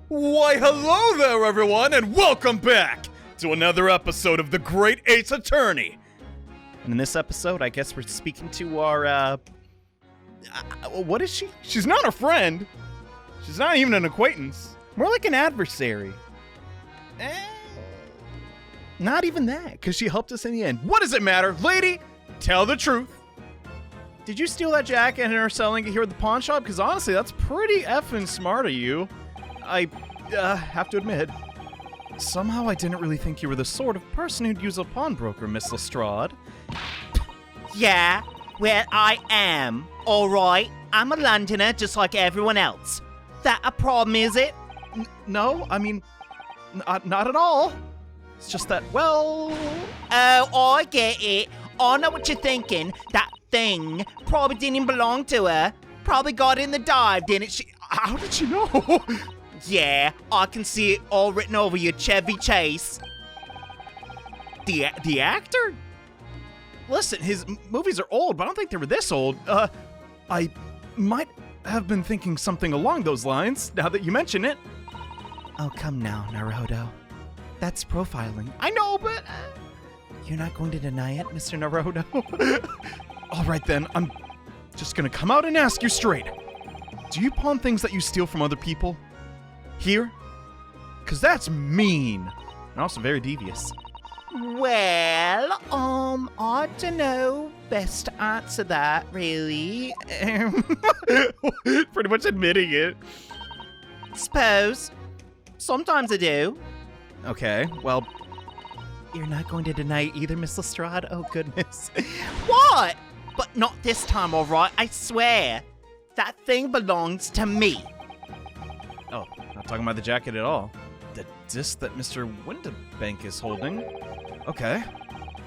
Why, hello there, everyone, and welcome back to another episode of the Great Ace Attorney. And in this episode, I guess we're speaking to our, what is she? She's not a friend. She's not even an acquaintance. More like an adversary. Not even that, because she helped us in the end. What does it matter? Lady, tell the truth. Did you steal that jacket and are selling it here at the pawn shop? Because honestly, that's pretty effing smart of you. I have to admit, somehow I didn't really think you were the sort of person who'd use a pawnbroker, Miss Lestrade. Yeah, well, I am. Alright, I'm a Londoner just like everyone else. That a problem, is it? No, I mean, not at all. It's just that, well... Oh, I get it. I know what you're thinking. That thing probably didn't even belong to her. Probably got in the dive, didn't she? How did you know? Yeah, I can see it all written over your Chevy Chase. The actor? Listen, his movies are old, but I don't think they were this old. I might have been thinking something along those lines, now that you mention it. Oh, come now, Naruto. That's profiling. I know, but... You're not going to deny it, Mr. Naruto? All right, then. I'm just gonna come out and ask you straight. Do you pawn things that you steal from other people? Here? Because that's mean. And also very devious. Well, I don't know best to answer that, really. Pretty much admitting it. Suppose. Sometimes I do. Okay, well... You're not going to deny it either, Miss Lestrade? Oh, goodness. What? But not this time, all right? I swear. That thing belongs to me. Oh, not talking about the jacket at all. The disc that Mr. Windabank is holding. Okay.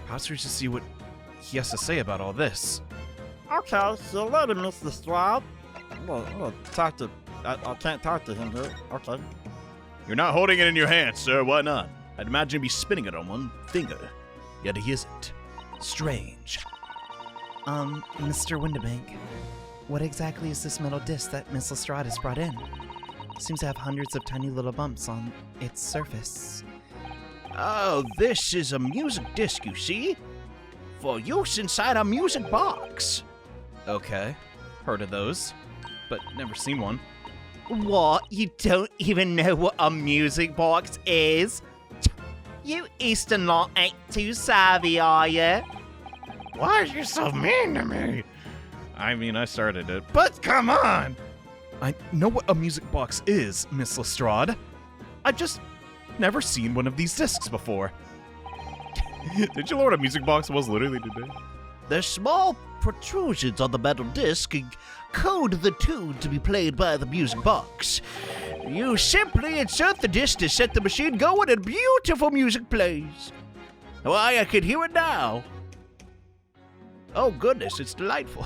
Perhaps we should see what he has to say about all this. Okay, so later, Miss Lestrade. Well, talk to... I can't talk to him here. Okay. You're not holding it in your hand, sir. Why not? I'd imagine he'd be spinning it on one finger. Yet he isn't. Strange. Mr. Windabank, what exactly is this metal disc that Miss Lestrade has brought in? Seems to have hundreds of tiny little bumps on its surface. Oh, this is a music disc, you see? For use inside a music box. Okay. Heard of those, but never seen one. What? You don't even know what a music box is? You Eastern lot ain't too savvy, are ya? Why are you so mean to me? I mean, I started it, but come on! I know what a music box is, Miss Lestrade. I've just never seen one of these discs before. Did you know what a music box was literally today? The small protrusions on the metal disc code the tune to be played by the music box. You simply insert the disc to set the machine going and beautiful music plays. Why, I can hear it now. Oh goodness, it's delightful.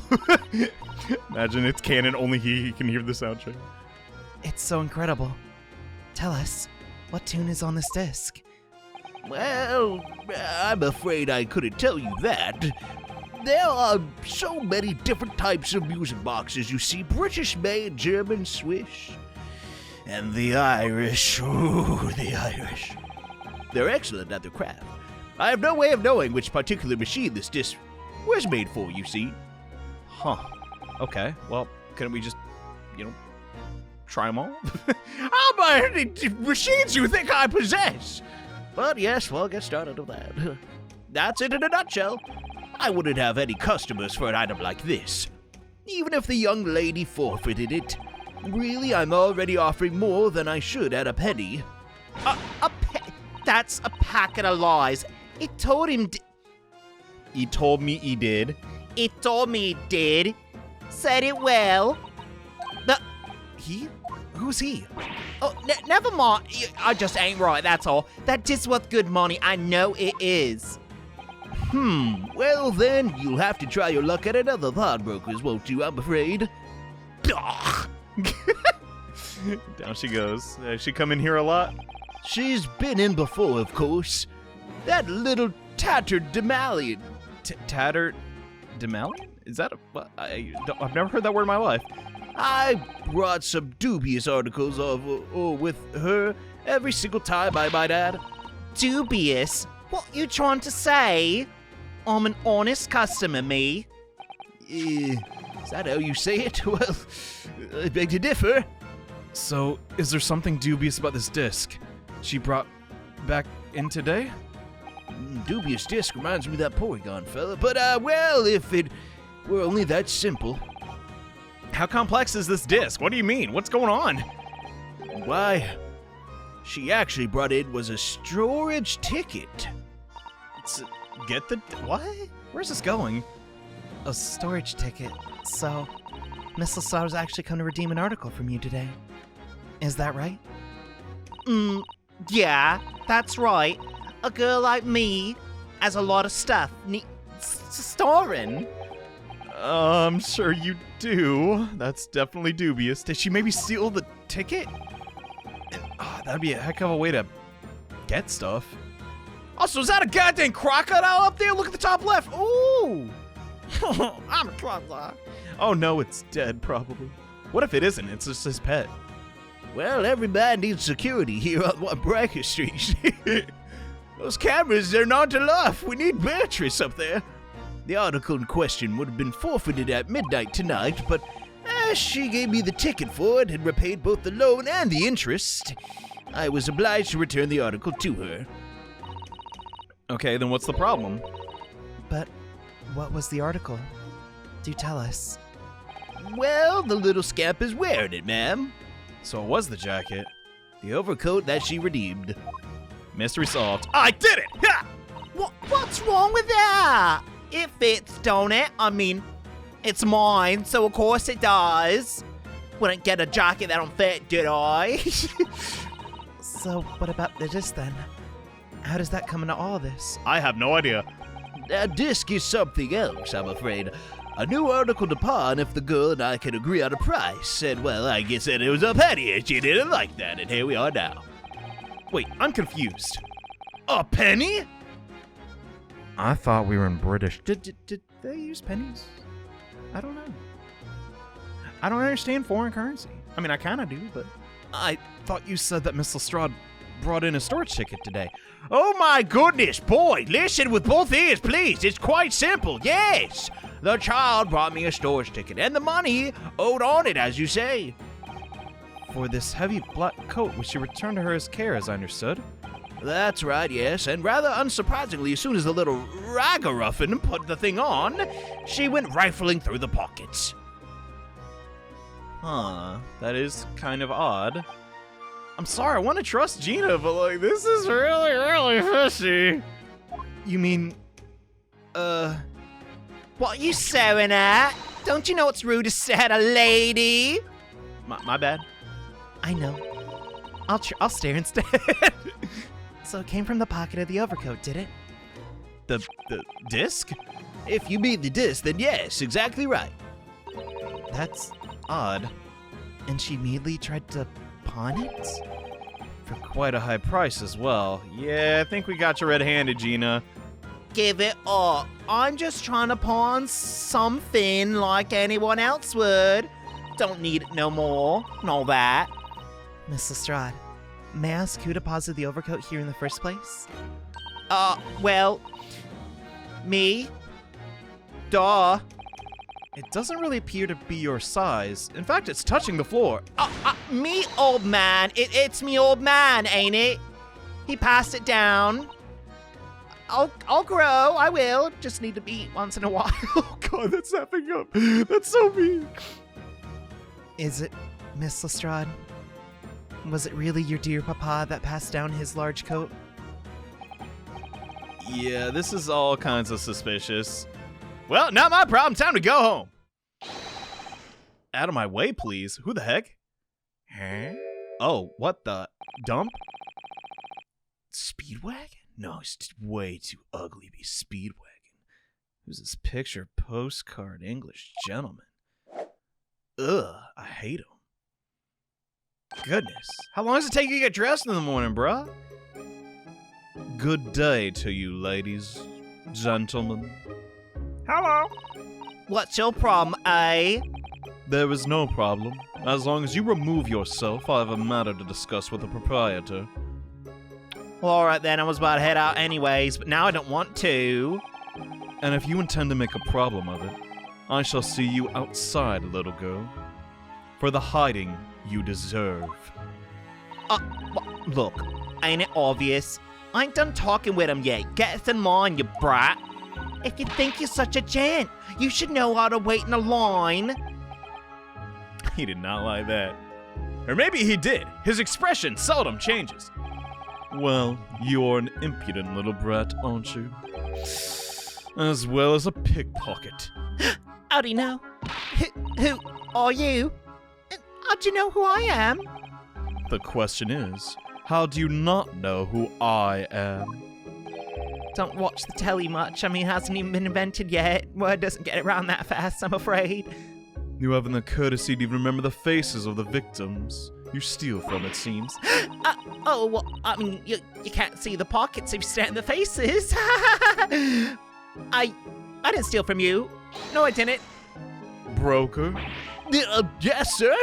Imagine it's canon, only he can hear the soundtrack. It's so incredible. Tell us, what tune is on this disc? Well, I'm afraid I couldn't tell you that. There are so many different types of music boxes, you see. British made, German, Swiss, and the Irish. Ooh, the Irish. They're excellent at their craft. I have no way of knowing which particular machine this disc was made for, you see. Huh. Okay, well, couldn't we just, try them all? How many machines you think I possess? But yes, well, get started with that. That's it in a nutshell. I wouldn't have any customers for an item like this, even if the young lady forfeited it. Really, I'm already offering more than I should at a penny. That's a packet of lies. It told him He told me he did. It told me it did. Said it well. He? Who's he? Oh, never mind. I just ain't right, that's all. That just worth good money. I know it is. Well then, you'll have to try your luck at another pawnbrokers, won't you, I'm afraid? Down she goes. Has she come in here a lot? She's been in before, of course. That little tattered Demalion. Tattered Demalion? Is that a... I've never heard that word in my life. I brought some dubious articles with her every single time, I might add. Dubious? What you trying to say? I'm an honest customer, me. Is that how you say it? Well, I beg to differ. So, is there something dubious about this disc she brought back in today? Dubious disc reminds me of that Porygon fella, but, well, if it were only that simple. How complex is this disc? What do you mean? What's going on? Why, she actually brought in was a storage ticket. Get the... What? Where's this going? A storage ticket. So, Miss Lestrade's actually come to redeem an article from you today. Is that right? Yeah, that's right. A girl like me has a lot of stuff storing. I'm sure you do. That's definitely dubious. Did she maybe steal the ticket? That'd be a heck of a way to get stuff. Also, is that a goddamn crocodile up there? Look at the top left. Ooh! I'm a crocodile. Oh no, it's dead, probably. What if it isn't? It's just his pet. Well, every man needs security here on One Bracker Street. Those cameras, they're not enough. We need Beatrice up there. The article in question would have been forfeited at midnight tonight, but as she gave me the ticket for it and repaid both the loan and the interest, I was obliged to return the article to her. Okay, then what's the problem? But what was the article? Do tell us. Well, the little scamp is wearing it, ma'am. So it was the jacket. The overcoat that she redeemed. Mystery solved. I did it! Ha! What's wrong with that? It fits, don't it? I mean, it's mine, so of course it does. Wouldn't get a jacket that don't fit, did I? So, what about the disc then? How does that come into all of this? I have no idea. That disc is something else, I'm afraid. A new article to pawn if the girl and I can agree on a price. And, well, I guess that it was a penny and she didn't like that, and here we are now. Wait, I'm confused. A penny? I thought we were in British. Did they use pennies? I don't know. I don't understand foreign currency. I mean, I kind of do, but I thought you said that Miss Lestrade brought in a storage ticket today. Oh my goodness, boy, listen with both ears, please. It's quite simple, yes. The child brought me a storage ticket, and the money owed on it, as you say. For this heavy black coat, which you returned to her as care, as I understood. That's right, yes, and rather unsurprisingly, as soon as the little ragamuffin put the thing on, she went rifling through the pockets. Huh, that is kind of odd. I'm sorry, I want to trust Gina, but like, this is really, really fishy. You mean, What you staring at? Don't you know it's rude to stare at a lady? my bad. I know. I'll stare instead. So it came from the pocket of the overcoat, did it? The disc? If you mean the disc, then yes, exactly right. That's Odd. And she immediately tried to pawn it? For quite a high price as well. Yeah, I think we got you red-handed, Gina. Give it up. I'm just trying to pawn something like anyone else would. Don't need it no more. And all that. Miss Lestrade, may I ask who deposited the overcoat here in the first place? Well, me. Duh. It doesn't really appear to be your size. In fact, it's touching the floor. Me, old man. It's me, old man, ain't it? He passed it down. I'll grow. I will. Just need to eat once in a while. Oh God, that's effing up. That's so mean. Is it, Miss Lestrade? Was it really your dear papa that passed down his large coat? Yeah, this is all kinds of suspicious. Well, not my problem. Time to go home. Out of my way, please. Who the heck? Huh? Oh, what the? Dump? Speedwagon? No, it's way too ugly to be Speedwagon. Who's this picture postcard English gentleman? Ugh, I hate him. Goodness. How long does it take you to get dressed in the morning, bruh? Good day to you, ladies, gentlemen. Hello. What's your problem, eh? There is no problem. As long as you remove yourself, I have a matter to discuss with the proprietor. Well, alright then, I was about to head out anyways, but now I don't want to. And if you intend to make a problem of it, I shall see you outside, little girl. For the hiding you deserve. Look, ain't it obvious? I ain't done talking with him yet. Get us in line, you brat. If you think you're such a gent, you should know how to wait in a line. He did not like that. Or maybe he did. His expression seldom changes. Well, you're an impudent little brat, aren't you? As well as a pickpocket. How do you know? Who are you? How do you know who I am? The question is, how do you not know who I am? Don't watch the telly much. I mean, it hasn't even been invented yet. Word doesn't get around that fast, I'm afraid. You haven't the courtesy to even remember the faces of the victims you steal from, it seems. Well, I mean, you can't see the pockets if you stare at the faces. I didn't steal from you. No, I didn't. Broker? Yes, sir.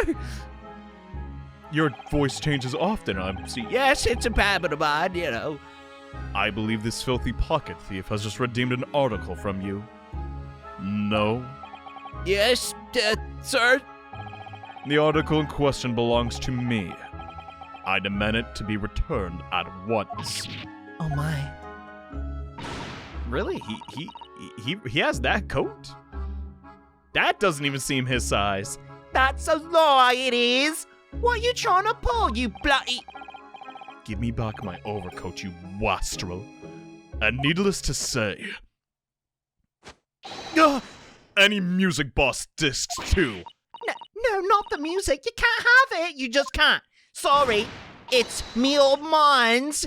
Your voice changes often, I see. Yes, it's a habit of mine, you know. I believe this filthy pocket thief has just redeemed an article from you. No? Yes, sir. The article in question belongs to me. I demand it to be returned at once. Oh my. Really? He has that coat? That doesn't even seem his size. That's a lie, it is. What are you trying to pull, you bloody... Give me back my overcoat, you wastrel. And needless to say... any music box discs, too. No, not the music. You can't have it. You just can't. Sorry. It's me old man's.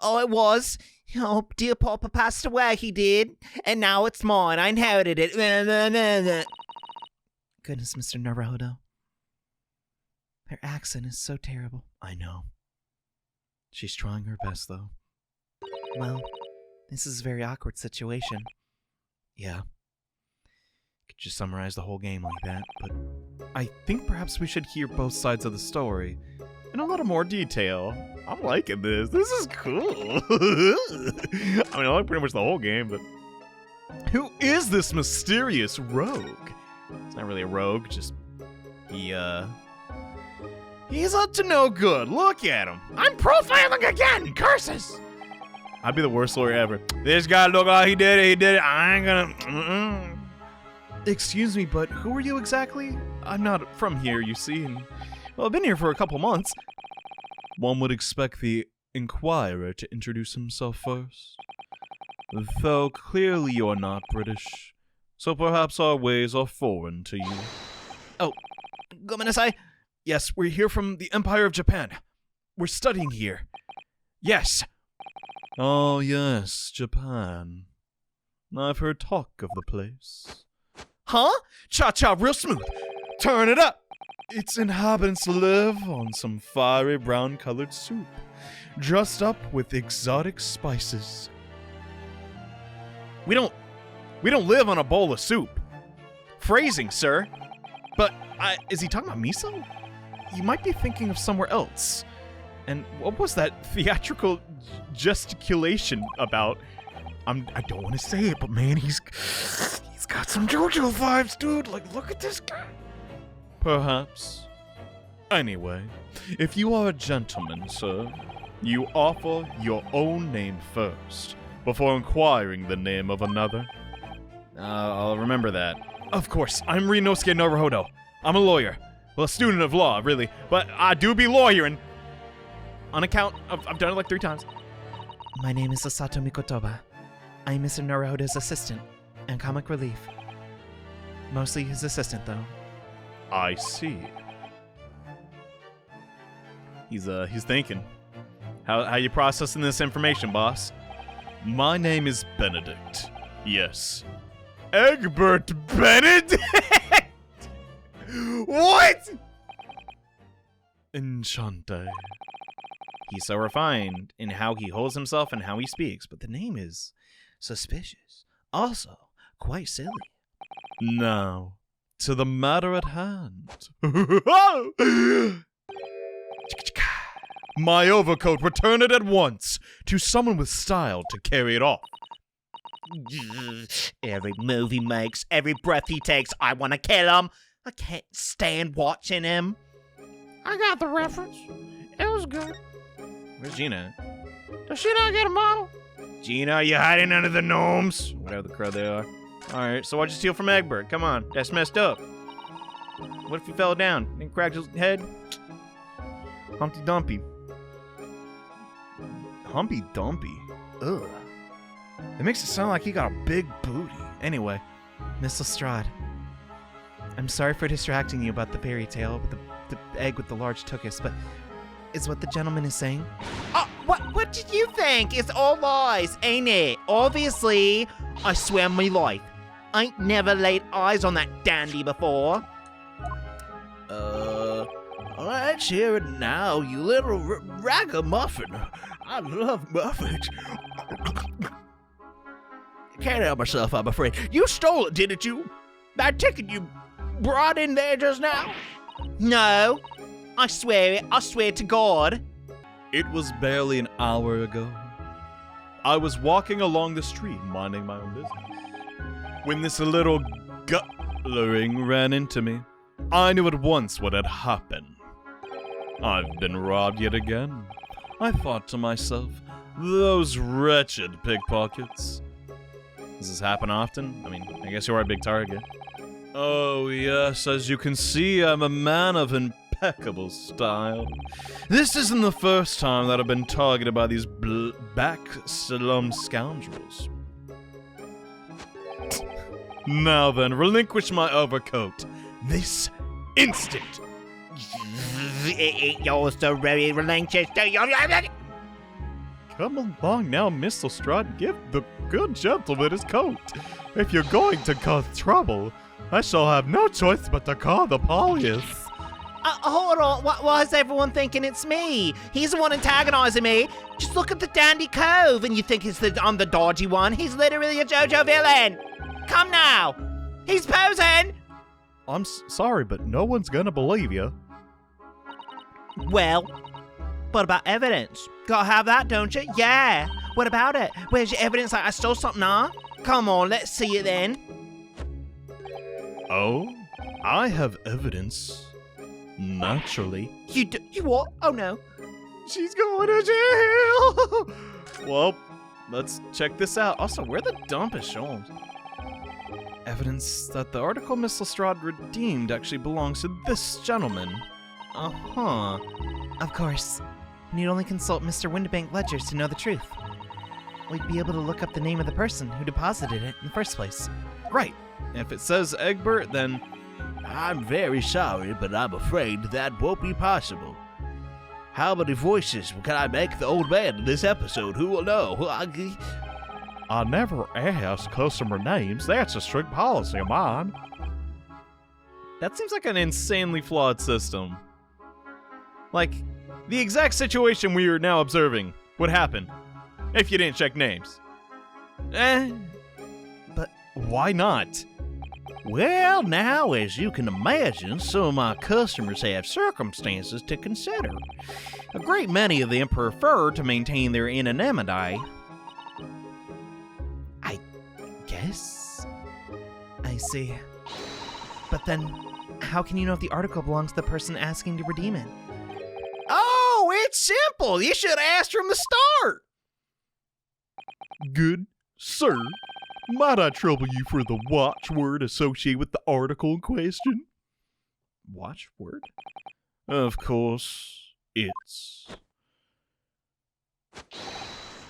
Oh, it was. Oh, dear Papa passed away, he did. And now it's mine. I inherited it. Goodness, Mr. Naruto. Her accent is so terrible. I know. She's trying her best, though. Well, this is a very awkward situation. Yeah. Could just summarize the whole game like that, but I think perhaps we should hear both sides of the story in a little more detail. I'm liking this. This is cool. I mean, I like pretty much the whole game, but who is this mysterious rogue? It's not really a rogue, just he's up to no good. Look at him. I'm profiling again. Curses. I'd be the worst lawyer ever. This guy look like he did it. I ain't gonna... Excuse me, but who are you exactly? I'm not from here, you see, and... Well, I've been here for a couple months. One would expect the inquirer to introduce himself first. Though clearly you're not British, so perhaps our ways are foreign to you. Oh, gomenasai. Yes, we're here from the Empire of Japan. We're studying here. Yes. Oh, yes, Japan. I've heard talk of the place. Huh? Cha-cha real smooth. Turn it up. Its inhabitants live on some fiery brown-colored soup, dressed up with exotic spices. We don't live on a bowl of soup. Phrasing, sir. But, is he talking about miso? You might be thinking of somewhere else. And what was that theatrical gesticulation about? I don't want to say it, but man, he's got some JoJo vibes, dude. Like, look at this guy. Perhaps. Anyway, if you are a gentleman, sir, you offer your own name first, before inquiring the name of another. I'll remember that. Of course, I'm Rinosuke Naruhodo. I'm a lawyer. Well, a student of law, really. But I do be lawyering. On account of, I've done it like 3 times. My name is Osato Mikotoba. I'm Mr. Naruhodo's assistant and comic relief. Mostly his assistant, though. I see. He's thinking. How you processing this information, boss? My name is Benedict. Yes. Egbert Benedict? What? Enchante. He's so refined in how he holds himself and how he speaks, but the name is suspicious. Also, quite silly. Now, to the matter at hand. My overcoat, return it at once to someone with style to carry it off. Every move he makes, every breath he takes, I want to kill him. I can't stand watching him. I got the reference. It was good. Where's Gina? Does she not get a model? Gina, you hiding under the gnomes? Whatever the crowd they are. Alright, so why'd you steal from Egbert? Come on, that's messed up. What if he fell down and cracked his head? Humpty Dumpty. Humpty Dumpty? Ugh. It makes it sound like he got a big booty. Anyway. Miss Lestrade, I'm sorry for distracting you about the fairy tale with the egg with the large tuchus, but is what the gentleman is saying? Oh, what did you think? It's all lies, ain't it? Obviously, I swear on my life, I ain't never laid eyes on that dandy before. Let's hear it now, you little ragamuffin. I love muffins. Can't help myself, I'm afraid. You stole it, didn't you? That ticket you brought in there just now? No, I swear it. I swear to God. It was barely an hour ago. I was walking along the street, minding my own business, when this little gutlering ran into me. I knew at once what had happened. I've been robbed yet again. I thought to myself, those wretched pickpockets. Does this happen often? I mean, I guess you are a big target. Oh yes, as you can see, I'm a man of impeccable style. This isn't the first time that I've been targeted by these back-slum scoundrels. Now then, relinquish my overcoat. This instant. It ain't yours to very relinquish. Come along now, Miss Lestrade. Give the good gentleman his coat. If you're going to cause trouble, I shall have no choice but to call the police. Hold on. Why is everyone thinking it's me? He's the one antagonizing me. Just look at the dandy cove and you think I'm the dodgy one. He's literally a JoJo villain. Come now. He's posing. I'm sorry, but no one's gonna believe you. Well, what about evidence? Gotta have that, don't you? Yeah. What about it? Where's your evidence that I stole something, huh? Come on, let's see it then. Oh, I have evidence. Naturally. You what? Oh no. She's going to jail! Well, let's check this out. Also, where the dump is shown? Evidence that the article Miss Lestrade redeemed actually belongs to this gentleman. Uh-huh. Of course. Need only consult Mr. Windibank ledgers to know the truth. We'd be able to look up the name of the person who deposited it in the first place. Right. If it says Egbert, then... I'm very sorry, but I'm afraid that won't be possible. How many voices can I make the old man in this episode? Who will know? I never ask customer names. That's a strict policy of mine. That seems like an insanely flawed system. Like, the exact situation we are now observing would happen if you didn't check names. But why not? Well, now, as you can imagine, some of my customers have circumstances to consider. A great many of them prefer to maintain their anonymity. I guess? I see. But then, how can you know if the article belongs to the person asking to redeem it? Oh, it's simple. You should have asked from the start. Good sir, might I trouble you for the watchword associated with the article in question? Watchword? Of course, it's...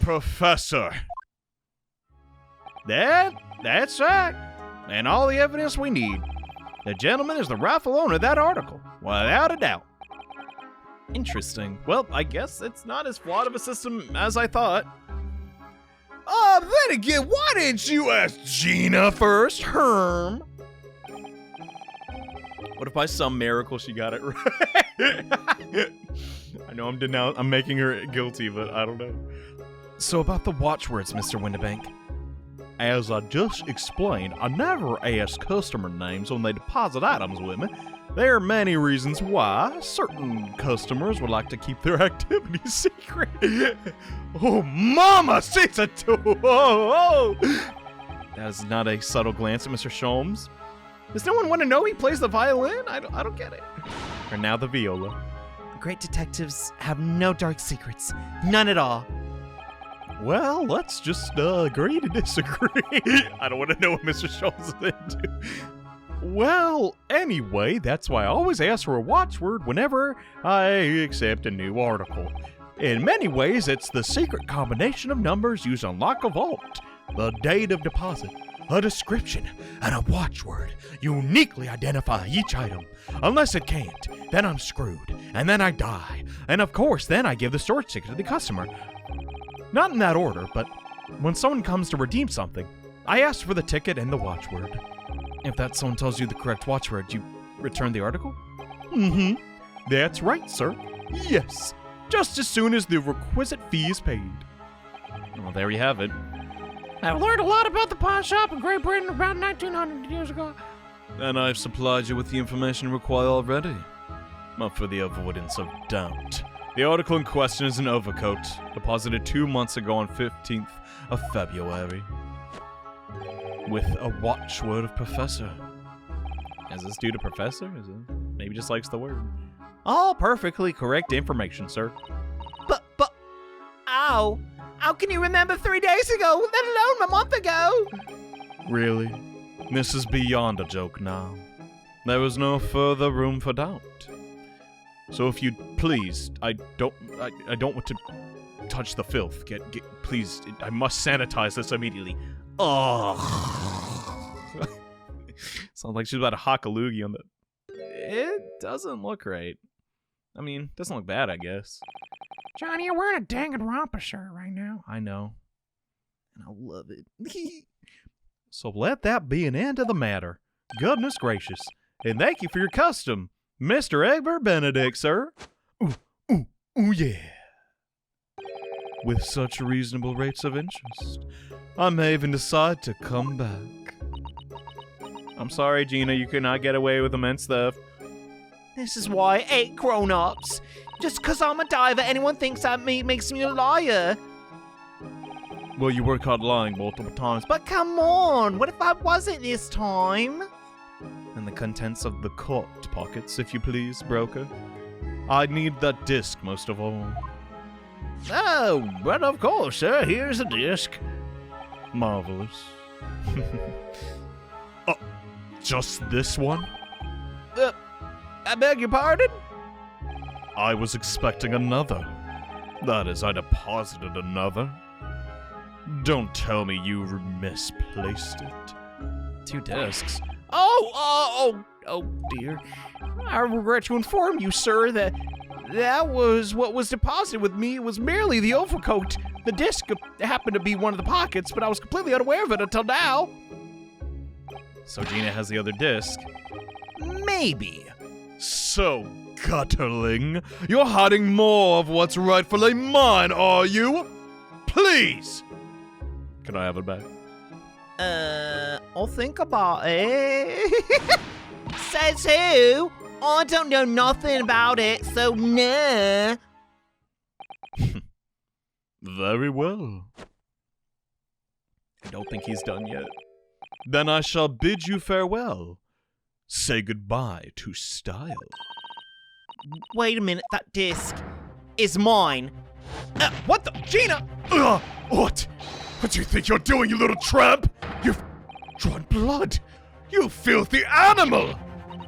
Professor. That's right. And all the evidence we need. The gentleman is the rightful owner of that article, without a doubt. Interesting. Well, I guess it's not as flawed of a system as I thought. Then again, why didn't you ask Gina first, Herm? What if by some miracle she got it right? I know I'm making her guilty, but I don't know. So about the watchwords, Mr. Windibank. As I just explained, I never ask customer names when they deposit items with me. There are many reasons why certain customers would like to keep their activities secret. Oh, mama, she's a tool. Oh. That is not a subtle glance at Mr. Sholmes. Does no one want to know he plays the violin? I don't get it. Or now the viola. Great detectives have no dark secrets. None at all. Well, let's just agree to disagree. I don't want to know what Mr. Sholmes is into. Well, anyway, that's why I always ask for a watchword whenever I accept a new article. In many ways, it's the secret combination of numbers used to unlock a vault, the date of deposit, a description, and a watchword uniquely identify each item. Unless it can't, then I'm screwed, and then I die. And of course, then I give the storage ticket to the customer. Not in that order, but when someone comes to redeem something, I ask for the ticket and the watchword. If that someone tells you the correct watchword, you return the article? Mm-hmm. That's right, sir. Yes. Just as soon as the requisite fee is paid. Well, there you have it. I've learned a lot about the pawn shop in Great Britain about 1900 years ago. And I've supplied you with the information required already. But for the avoidance of doubt, the article in question is an overcoat, deposited 2 months ago on 15th of February. With a watchword of Professor. Is this due to Professor? Is it? Maybe just likes the word. All perfectly correct information, sir. But, ow. How can you remember 3 days ago, let alone a month ago? Really? This is beyond a joke now. There is no further room for doubt. So if you'd please, I don't want to touch the filth. Please, I must sanitize this immediately. Ugh. Sounds like she's about to hock a loogie on the... It doesn't look right. I mean, doesn't look bad, I guess. Johnny, you're wearing a danged romper shirt right now. I know. And I love it. So let that be an end to the matter. Goodness gracious. And thank you for your custom, Mr. Egbert Benedict, sir. Ooh, yeah. With such reasonable rates of interest, I may even decide to come back. I'm sorry, Gina, you could not get away with immense theft. This is why I hate grown-ups. Just 'cause I'm a diver, anyone thinks that makes me a liar. Well, you were caught lying multiple times, but But come on, what if I wasn't this time? and the contents of the coat pockets, if you please, broker. I need that disc most of all. Oh, but of course, sir. Here's the disc. Marvelous. Oh, just this one? I beg your pardon? I was expecting another. That is, I deposited another. Don't tell me you misplaced it. 2 discs. Oh dear. I regret to inform you, sir, that was what was deposited with me. It was merely the overcoat. The disc happened to be one of the pockets, but I was completely unaware of it until now. So Gina has the other disc. Maybe. So, Cutterling, you're hiding more of what's rightfully mine, are you? Please! Can I have it back? I'll think about it. Says who? I don't know nothing about it, so nah. Very well. I don't think he's done yet. Then I shall bid you farewell. Say goodbye to style. Wait a minute, that disc is mine. What the? Gina! What? What do you think you're doing, you little tramp? You've drawn blood. You filthy animal!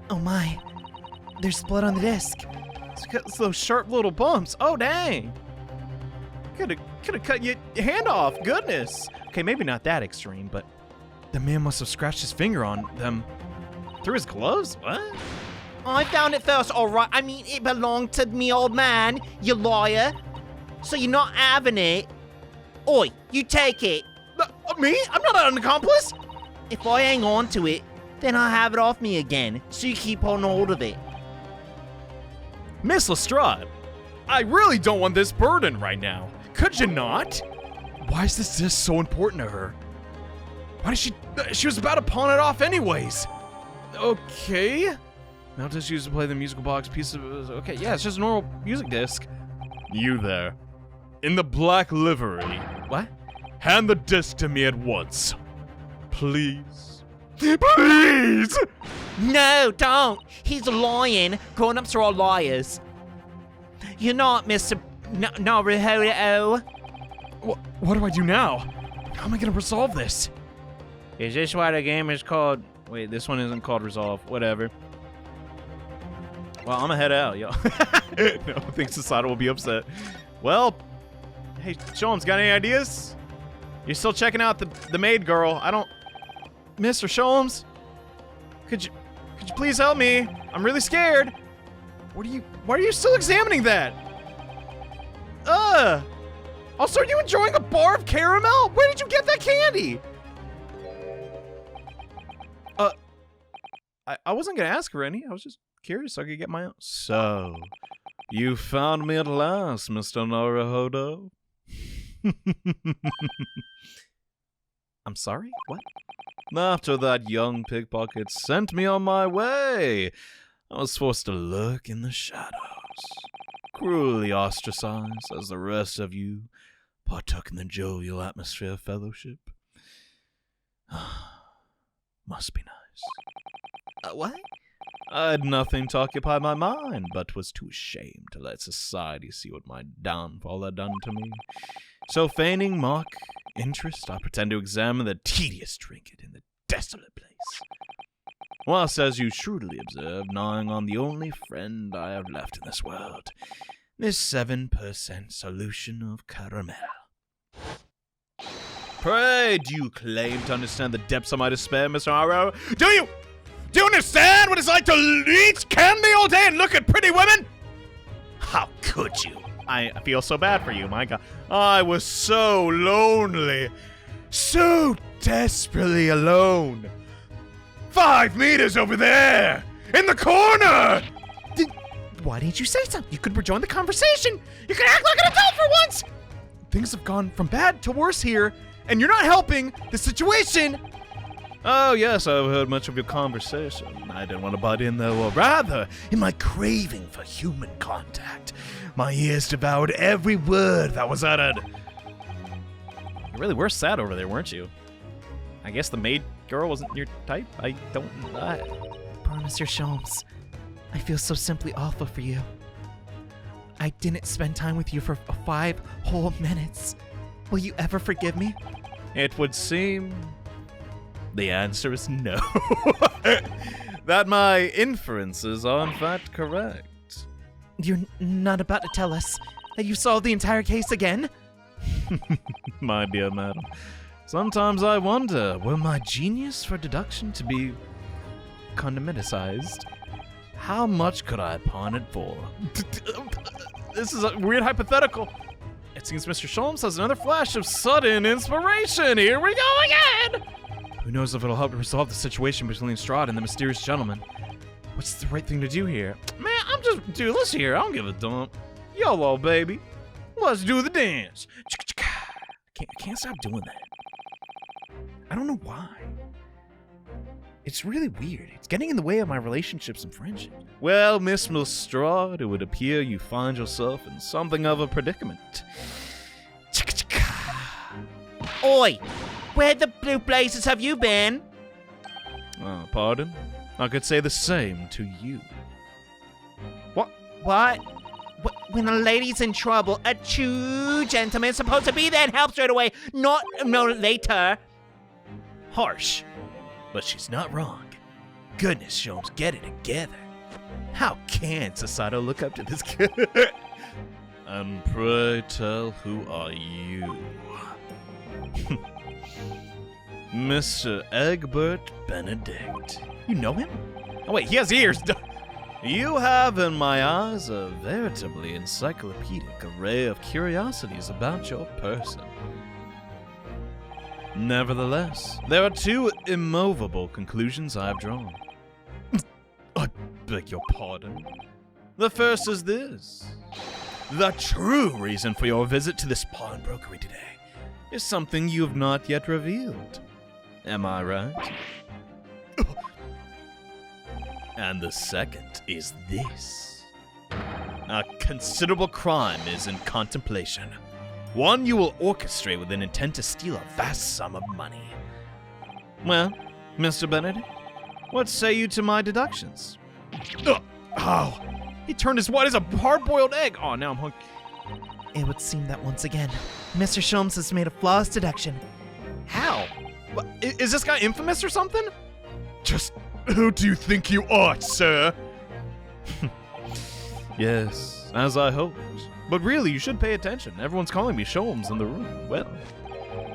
Oh my. There's blood on the disc. It's those sharp little bumps. Oh, dang. Could've cut your hand off. Goodness. Okay, maybe not that extreme, but the man must have scratched his finger on them through his gloves? What? I found it first, alright. I mean, it belonged to me, old man, you liar. So you're not having it. Oi, you take it. Me? I'm not an accomplice. If I hang on to it, then I'll have it off me again. So you keep on hold of it. Miss Lestrade, I really don't want this burden right now. Could you not? Why is this disc so important to her? Why did she was about to pawn it off anyways. Okay. Now just use to play the musical box piece of, okay, yeah, it's just a normal music disc. You there, in the black livery. What? Hand the disc to me at once. Please. Please! No, don't. He's lying. Grown-ups are all liars. You're not, Mr. Naruhodo. What do I do now? How am I gonna resolve this? Is this why the game is called? Wait, this one isn't called Resolve. Whatever. Well, I'm gonna head out, y'all. No, I think Susato will be upset. Well, hey, Sholmes, got any ideas? You're still checking out the maid girl. I don't... Mr. Sholmes? Could you please help me? I'm really scared. Why are you still examining that? Also, are you enjoying a bar of caramel? Where did you get that candy? I wasn't gonna ask her any. I was just curious so I could get my own. So, you found me at last, Mr. Naruhodo. I'm sorry? What? After that young pickpocket sent me on my way, I was forced to lurk in the shadows, cruelly ostracized as the rest of you partook in the jovial atmosphere of fellowship. Must be nice. What? I had nothing to occupy my mind, but was too ashamed to let society see what my downfall had done to me. So feigning mock interest, I pretend to examine the tedious trinket in the desolate place. Whilst, as you shrewdly observe, gnawing on the only friend I have left in this world, this 7% solution of caramel. Pray, do you claim to understand the depths of my despair, Mr. Aro? Do you understand what it's like to eat candy all day and look at pretty women? How could you? I feel so bad for you, my God. I was so lonely. So desperately alone. 5 meters over there! In the corner! Why didn't you say something? You could rejoin the conversation. You could act like an adult for once. Things have gone from bad to worse here, and you're not helping the situation. Oh, yes, I've heard much of your conversation. I didn't want to butt in, though, or rather, in my craving for human contact, my ears devoured every word that was uttered. You really were sad over there, weren't you? I guess the maid girl wasn't your type? I don't know. Poor Mr. Sholmes. I feel so simply awful for you. I didn't spend time with you for 5 whole minutes. Will you ever forgive me? It would seem the answer is no. That my inferences are in fact correct. You're not about to tell us that you solved the entire case again? My dear madam, sometimes I wonder, were my genius for deduction to be condominicized? How much could I pawn it for? This is a weird hypothetical. It seems Mr. Sholmes has another flash of sudden inspiration. Here we go again! Who knows if it'll help to resolve the situation between Strahd and the mysterious gentleman. What's the right thing to do here? Man, dude, listen here, I don't give a dump. YOLO, baby. Let's do the dance. I can't stop doing that. I don't know why. It's really weird. It's getting in the way of my relationships and friendships. Well, Miss Lestrade, it would appear you find yourself in something of a predicament. Oi! Where the blue blazes have you been? Oh, pardon? I could say the same to you. What? When a lady's in trouble, a true gentleman's supposed to be there and help straight away, not later. Harsh, but she's not wrong. Goodness, Sholmes, get it together. How can Susato look up to this kid? And pray tell, who are you? Mr. Egbert Benedict. You know him? Oh wait, he has ears. You have in my eyes a veritably encyclopedic array of curiosities about your person. Nevertheless, there are 2 immovable conclusions I have drawn. I beg your pardon. The first is this. The true reason for your visit to this pawnbrokery today is something you have not yet revealed. Am I right? And the second is this. A considerable crime is in contemplation. One you will orchestrate with an intent to steal a vast sum of money. Well, Mr. Benedict, what say you to my deductions? Oh, he turned as white as a hard-boiled egg. Oh, now I'm hungry. It would seem that once again, Mr. Sholmes has made a flawless deduction. How? What, is this guy infamous or something? Just who do you think you are, sir? Yes, as I hoped. But really, you should pay attention. Everyone's calling me Sholmes in the room. Well,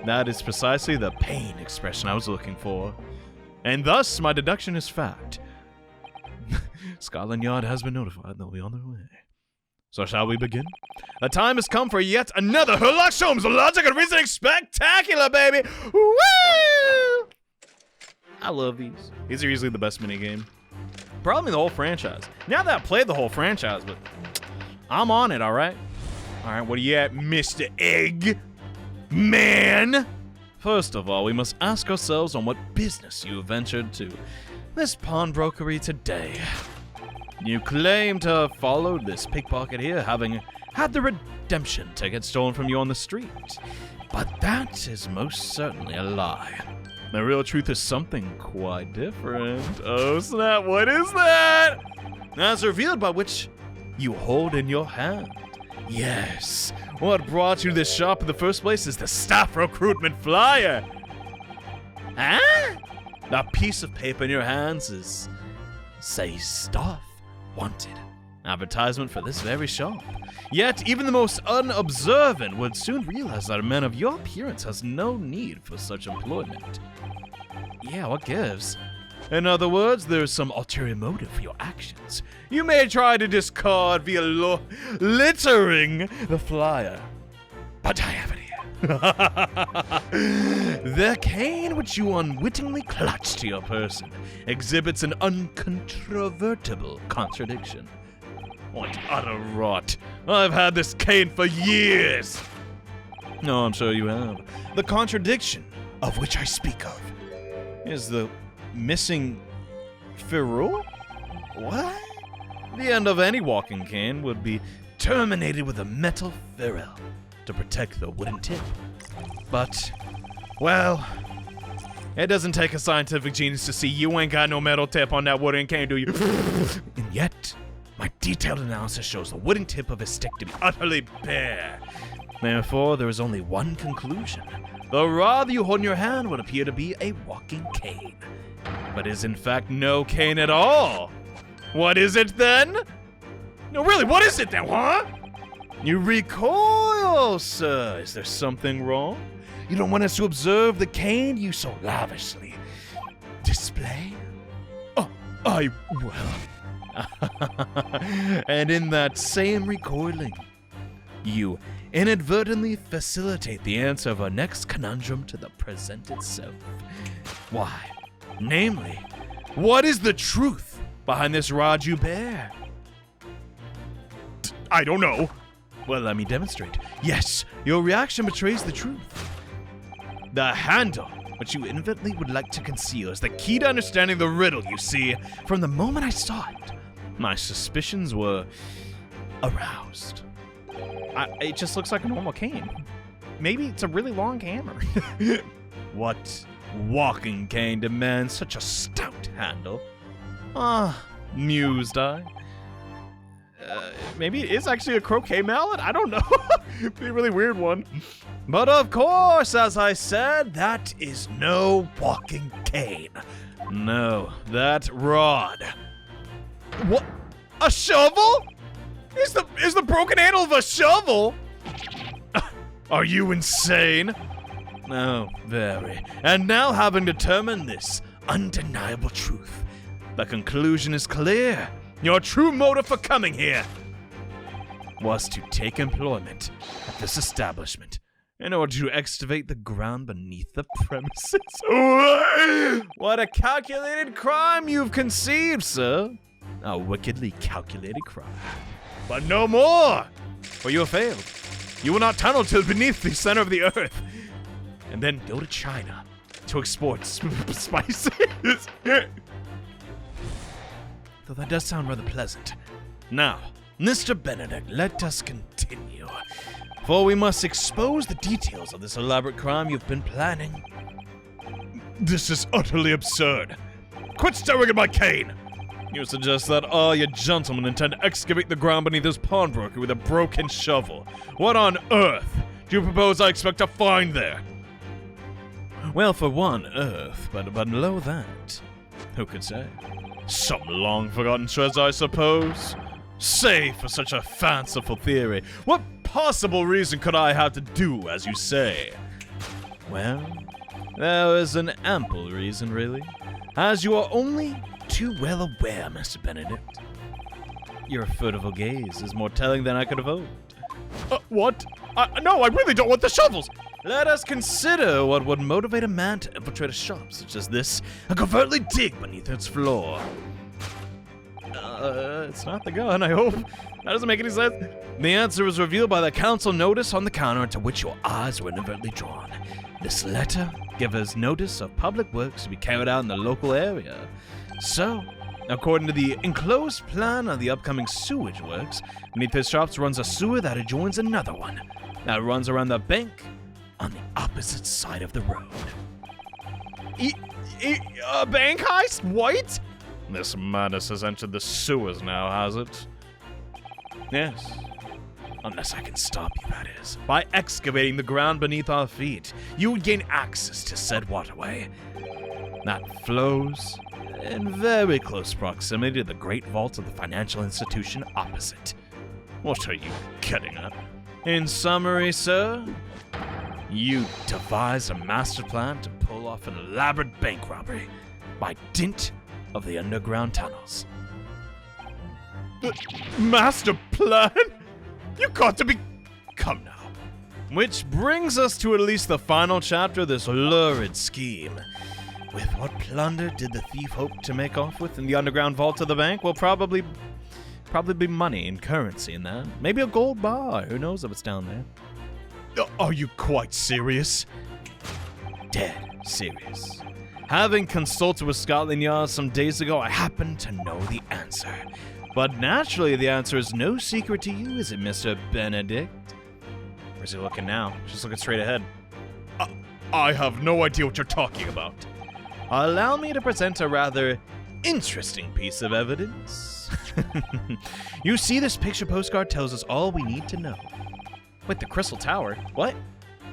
that is precisely the pain expression I was looking for. And thus, my deduction is fact. Scotland Yard has been notified. They'll be on their way. So shall we begin? The time has come for yet another Sherlock Holmes Logic and Reasoning Spectacular, baby! Woo! I love these. These are usually the best minigame. Probably the whole franchise. Now that I've played the whole franchise, but I'm on it, alright? Alright, what are you at, Mr. Egg? Man! First of all, we must ask ourselves on what business you ventured to this pawnbrokery today. You claim to have followed this pickpocket here, having had the redemption ticket stolen from you on the street. But that is most certainly a lie. The real truth is something quite different. Oh snap, what is that? As revealed by which you hold in your hand. Yes, what brought you to this shop in the first place is the staff recruitment flyer. Huh? The piece of paper in your hands is, say, staff wanted. Advertisement for this very shop. Yet, even the most unobservant would soon realize that a man of your appearance has no need for such employment. Yeah, what gives? In other words, there's some ulterior motive for your actions. You may try to discard via littering the flyer. But I have it here. The cane which you unwittingly clutched to your person exhibits an uncontrovertible contradiction. What utter rot. I've had this cane for years. No, I'm sure you have. The contradiction of which I speak of is the missing ferrule? What? The end of any walking cane would be terminated with a metal ferrule to protect the wooden tip. But, well, it doesn't take a scientific genius to see you ain't got no metal tip on that wooden cane, do you? And yet, my detailed analysis shows the wooden tip of his stick to be utterly bare. Therefore, there is only one conclusion. The rod you hold in your hand would appear to be a walking cane, but is in fact no cane at all. What is it then? No, really, what is it then, huh? You recoil, sir. Is there something wrong? You don't want us to observe the cane you so lavishly display? Oh, I will. And in that same recoiling, you inadvertently facilitate the answer of our next conundrum to the present itself. Why? Namely, what is the truth behind this rod you bear? I don't know. Well, let me demonstrate. Yes, your reaction betrays the truth. The handle, which you inadvertently would like to conceal, is the key to understanding the riddle, you see. From the moment I saw it, my suspicions were aroused. It just looks like a normal cane. Maybe it's a really long hammer. What walking cane demands such a stout handle? Mused I. Maybe it is actually a croquet mallet? I don't know. It'd be a really weird one. But of course, as I said, that is no walking cane. No, that rod. What? A shovel? Is the broken handle of a shovel? Are you insane? No, very. And now, having determined this undeniable truth, the conclusion is clear. Your true motive for coming here was to take employment at this establishment in order to excavate the ground beneath the premises. What a calculated crime you've conceived, sir. A wickedly calculated crime. But no more, for you have failed. You will not tunnel till beneath the center of the earth, and then go to China to to export spices. Though that does sound rather pleasant. Now, Mr. Benedict, let us continue. For we must expose the details of this elaborate crime you've been planning. This is utterly absurd. Quit staring at my cane! You suggest that all you gentlemen intend to excavate the ground beneath this pawnbroker with a broken shovel. What on earth do you propose I expect to find there? Well, for one, earth, but below that, who could say? Some long-forgotten treasure, I suppose? Say, for such a fanciful theory, what possible reason could I have to do as you say? Well, there is an ample reason, really, as you are only too well aware, Mr. Benedict. Your furtive gaze is more telling than I could have hoped. What? No, I really don't want the shovels! Let us consider what would motivate a man to infiltrate a shop such as this and covertly dig beneath its floor. It's not the gun, I hope. That doesn't make any sense. The answer was revealed by the council notice on the counter to which your eyes were inadvertently drawn. This letter gives notice of public works to be carried out in the local area. So, according to the enclosed plan of the upcoming sewage works, beneath his shops runs a sewer that adjoins another one that runs around the bank on the opposite side of the road. A bank heist? What? This madness has entered the sewers now, has it? Yes. Unless I can stop you, that is. By excavating the ground beneath our feet, you would gain access to said waterway that flows in very close proximity to the great vault of the financial institution opposite. What are you getting at? In summary, sir, you devised a master plan to pull off an elaborate bank robbery by dint of the underground tunnels. Master plan? You got to be... Come now. Which brings us to at least the final chapter of this lurid scheme. With what plunder did the thief hope to make off with in the underground vault of the bank? Well, probably be money and currency in that. Maybe a gold bar. Who knows if it's down there? Are you quite serious? Dead serious. Having consulted with Scotland Yard some days ago, I happen to know the answer. But naturally, the answer is no secret to you, is it, Mr. Benedict? Where's he looking now? Just looking straight ahead. I have no idea what you're talking about. Allow me to present a rather interesting piece of evidence. You see, this picture postcard tells us all we need to know. Wait, the Crystal Tower? What?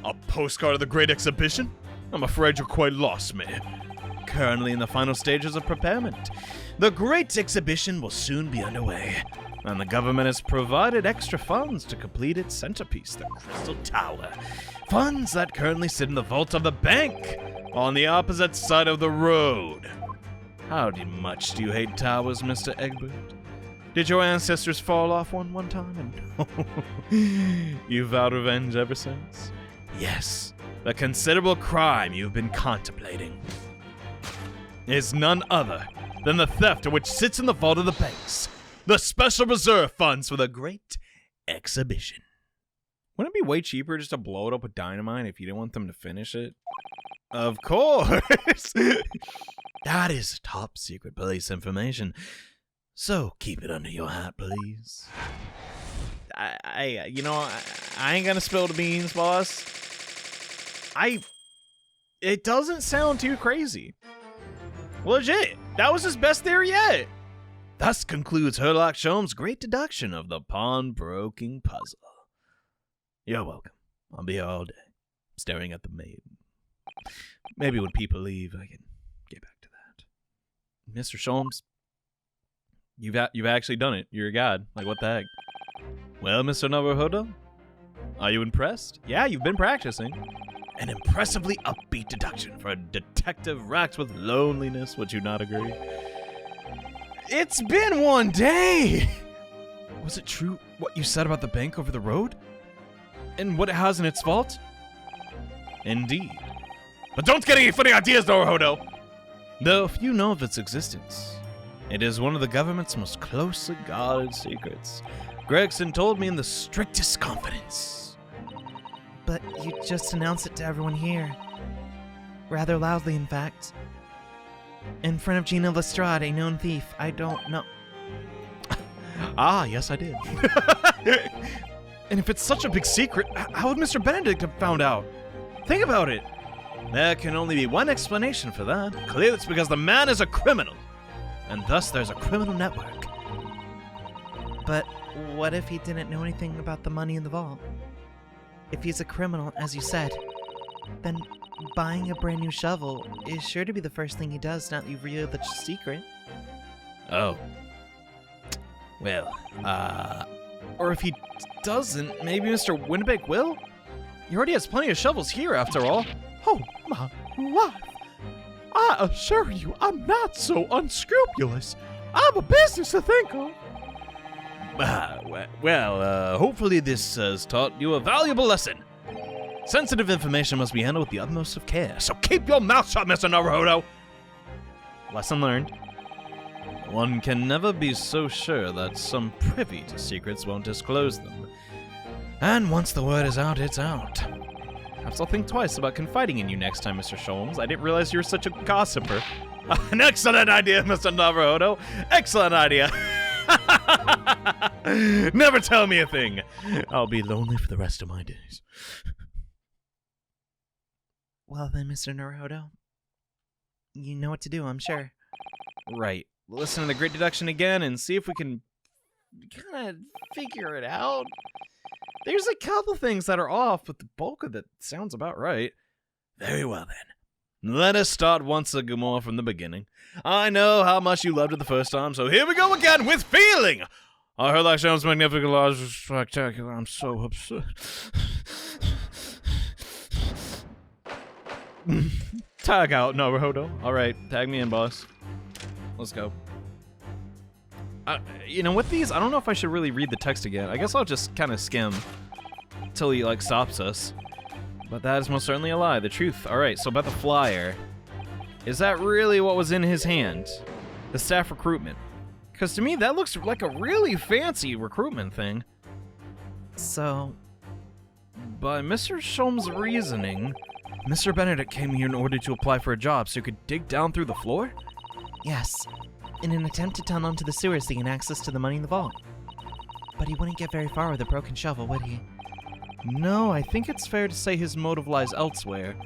A postcard of the Great Exhibition? I'm afraid you're quite lost, me. Currently in the final stages of preparement. The Great Exhibition will soon be underway, and the government has provided extra funds to complete its centerpiece, the Crystal Tower. Funds that currently sit in the vault of the bank, on the opposite side of the road. How much do you hate towers, Mr. Egbert? Did your ancestors fall off one time and you've vowed revenge ever since? Yes, the considerable crime you've been contemplating is none other than the theft of which sits in the vault of the banks, the special reserve funds for the Great Exhibition. Wouldn't it be way cheaper just to blow it up with dynamite if you didn't want them to finish it? Of course! That is top secret police information. So keep it under your hat, please. I ain't gonna spill the beans, boss. It doesn't sound too crazy. Legit, that was his best theory yet. Thus concludes Sherlock Holmes' great deduction of the pawnbroking puzzle. You're welcome. I'll be here all day, staring at the maid. Maybe when people leave, I can get back to that. Mr. Sholmes, you've actually done it. You're a god. Like, what the heck? Well, Mr. Naruhodo, are you impressed? Yeah, you've been practicing. An impressively upbeat deduction for a detective racked with loneliness. Would you not agree? It's been one day! Was it true what you said about the bank over the road? And what it has in its vault? Indeed. But don't get any funny ideas, Naruhodo! Though few know of its existence. It is one of the government's most closely guarded secrets. Gregson told me in the strictest confidence. But you just announced it to everyone here. Rather loudly, in fact. In front of Gina Lestrade, a known thief. I don't know. Ah, yes, I did. And if it's such a big secret, how would Mr. Benedict have found out? Think about it. There can only be one explanation for that. Clearly, it's because the man is a criminal. And thus, there's a criminal network. But what if he didn't know anything about the money in the vault? If he's a criminal, as you said, then buying a brand new shovel is sure to be the first thing he does now that you've revealed the secret. Oh. Well, or if he doesn't, maybe Mr. Winnebeck will? He already has plenty of shovels here, after all. Oh, my life. I assure you, I'm not so unscrupulous. I have a business to think of. Hopefully this has taught you a valuable lesson. Sensitive information must be handled with the utmost of care, so keep your mouth shut, Mr. Naruhodo! Lesson learned. One can never be so sure that some privy to secrets won't disclose them. And once the word is out, it's out. Perhaps I'll think twice about confiding in you next time, Mr. Sholmes. I didn't realize you were such a gossiper. An excellent idea, Mr. Naruhodo. Excellent idea. Never tell me a thing. I'll be lonely for the rest of my days. Well then, Mr. Naruhodo, you know what to do, I'm sure. Right. Listen to the Great Deduction again and see if we can kind of figure it out. There's a couple things that are off, but the bulk of it sounds about right. Very well then. Let us start once more from the beginning. I know how much you loved it the first time, so here we go again with feeling. I heard that sounds magnificent, large, spectacular. I'm so upset. Tag out, Naruhodo. All right, tag me in, boss. Let's go. You know, with these, I don't know if I should really read the text again. I guess I'll just kind of skim till he, like, stops us. But that is most certainly a lie. The truth. All right, so about the flyer. Is that really what was in his hand? The staff recruitment? Because to me, that looks like a really fancy recruitment thing. So, by Mr. Sholmes' reasoning, Mr. Benedict came here in order to apply for a job so he could dig down through the floor? yes, in an attempt to tunnel into the sewers to gain access to the money in the vault. But he wouldn't get very far with a broken shovel, would he? No, I think it's fair to say his motive lies elsewhere.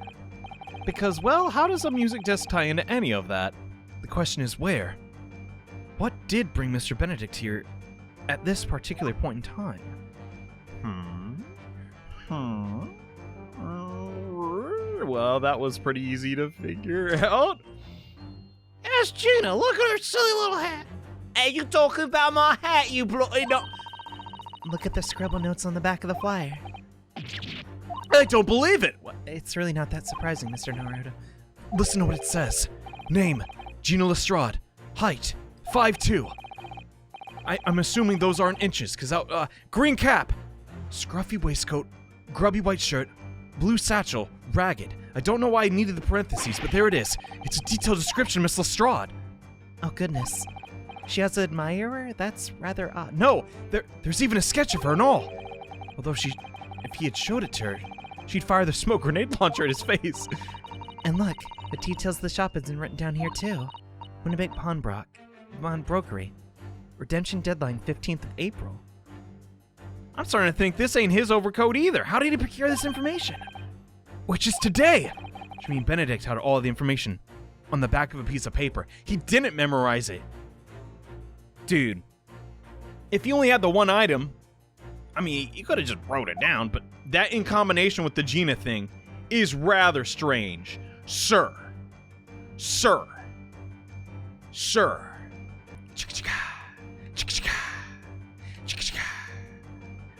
Because, well, how does a music desk tie into any of that? The question is where? What did bring Mr. Benedict here at this particular point in time? Well, that was pretty easy to figure out. Ask Gina. Look at her silly little hat. Hey, you talking about my hat, you bloody no... Look at the scribble notes on the back of the flyer. I don't believe it! What? It's really not that surprising, Mr. Naruhodo. Listen to what it says. Name, Gina Lestrade. Height, 5'2". I'm assuming those aren't inches, because green cap, scruffy waistcoat, grubby white shirt, blue satchel, ragged. I don't know why I needed the parentheses, but there it is. It's a detailed description, Miss Lestrade. Oh, goodness. She has an admirer? That's rather odd. No, there's even a sketch of her and all. Although if he had showed it to her, she'd fire the smoke grenade launcher at his face. And look, the details of the shop has been written down here, too. Winnebago Pawnbrokery. Redemption deadline 15th of April. I'm starting to think this ain't his overcoat either. How did he procure this information? Which is today. I mean, Benedict had all the information on the back of a piece of paper. He didn't memorize it. Dude, if he only had the one item, I mean, you could have just wrote it down, but that in combination with the Gina thing is rather strange. Sir.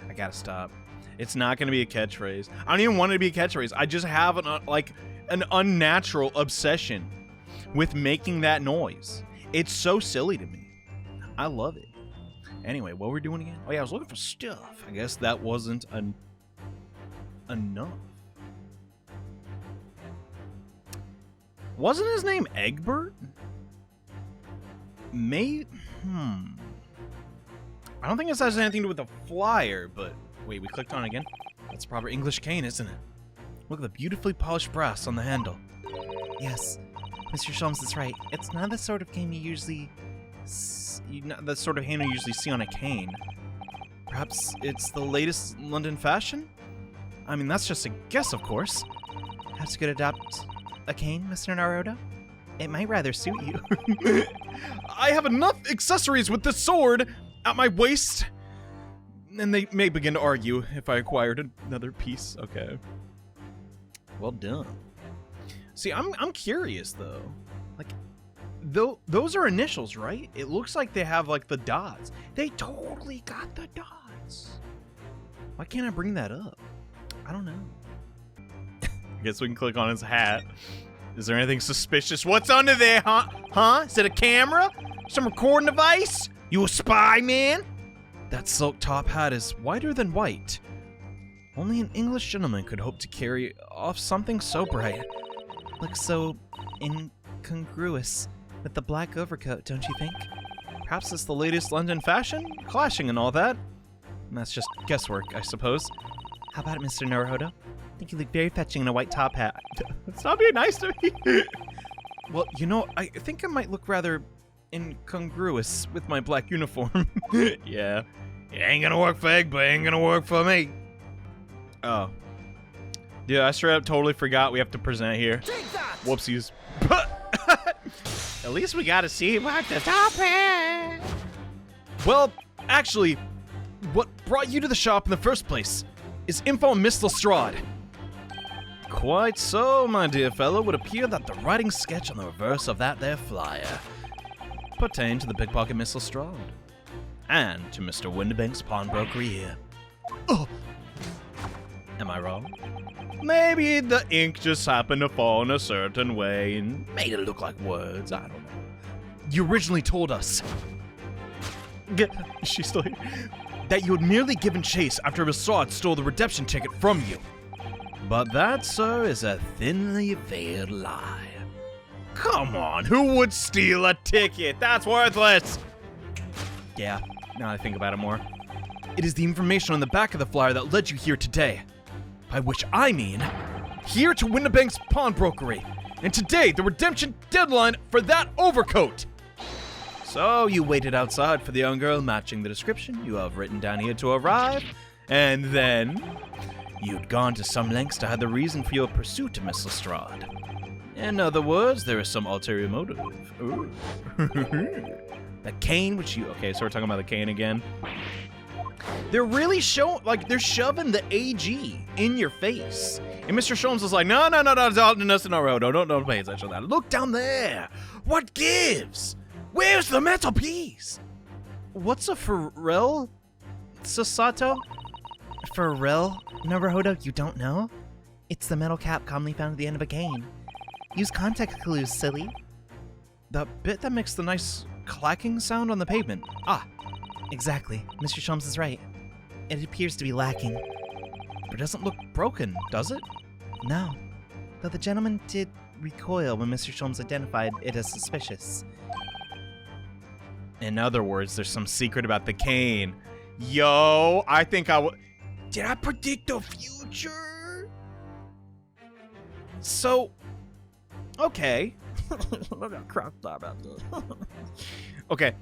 I gotta stop. It's not gonna be a catchphrase. I don't even want it to be a catchphrase. I just have an unnatural obsession with making that noise. It's so silly to me. I love it. Anyway, what were we doing again? Oh yeah, I was looking for stuff. I guess that wasn't enough. Wasn't his name Egbert? I don't think this has anything to do with the flyer, but wait, we clicked on it again? That's proper English cane, isn't it? Look at the beautifully polished brass on the handle. Yes, Mr. Sholmes is right. It's not the sort of game you usually... the sort of hand you usually see on a cane. Perhaps it's the latest London fashion? I mean, that's just a guess, of course. Perhaps you could adopt a cane, Mr. Naruto? It might rather suit you. I have enough accessories with this sword at my waist. And they may begin to argue if I acquired another piece. Okay. Well done. See, I'm curious though. Like, those are initials, right? It looks like they have like the dots. They totally got the dots. Why can't I bring that up? I don't know. I guess we can click on his hat. Is there anything suspicious? What's under there, huh? Huh? Is it a camera? Some recording device? You a spy, man? That silk top hat is whiter than white. Only an English gentleman could hope to carry off something so bright. Looks so incongruous with the black overcoat, don't you think? Perhaps it's the latest London fashion? Clashing and all that. And that's just guesswork, I suppose. How about it, Mr. Naruto? I think you look very fetching in a white top hat. Stop being nice to me. Well, you know, I think I might look rather incongruous with my black uniform. Yeah. It ain't gonna work for Egg, but it ain't gonna work for me. Oh. Yeah, I straight up totally forgot we have to present here. Whoopsies. At least we got to see what the top hat. Well, actually, what brought you to the shop in the first place is info on Miss Lestrade. Quite so, my dear fellow. It would appear that the writing sketch on the reverse of that there flyer pertained to the pickpocket Miss Lestrade and to Mr. Windibank's pawnbrokery here. Oh! Am I wrong? Maybe the ink just happened to fall in a certain way and made it look like words. I don't know. You originally told us. She's still here. That you had merely given chase after Lestrade stole the redemption ticket from you. But that, sir, is a thinly veiled lie. Come on, who would steal a ticket? That's worthless! Yeah, now I think about it more. It is the information on the back of the flyer that led you here today. By which I mean, here to Windibank's pawnbrokery. And today, the redemption deadline for that overcoat. So you waited outside for the young girl matching the description you have written down here to arrive, and then you'd gone to some lengths to hide the reason for your pursuit of Miss Lestrade. In other words, there is some ulterior motive. Ooh. The cane, which you... Okay, so we're talking about the cane again. They're really they're shoving the AG in your face. And Mr. Sholmes is like, no, don't pay attention to that. Look down there. What gives? Where's the metal piece? What's a Pharrell, Sasato? Pharrell? Naruto, you don't know? It's the metal cap commonly found at the end of a cane. Use context clues, silly. The bit that makes the nice clacking sound on the pavement. Ah, exactly. Mr. Sholmes is right. It appears to be lacking. But it doesn't look broken, does it? No. Though the gentleman did recoil when Mr. Sholmes identified it as suspicious. In other words, there's some secret about the cane. Yo, I think I would... Did I predict the future? So, okay. Okay.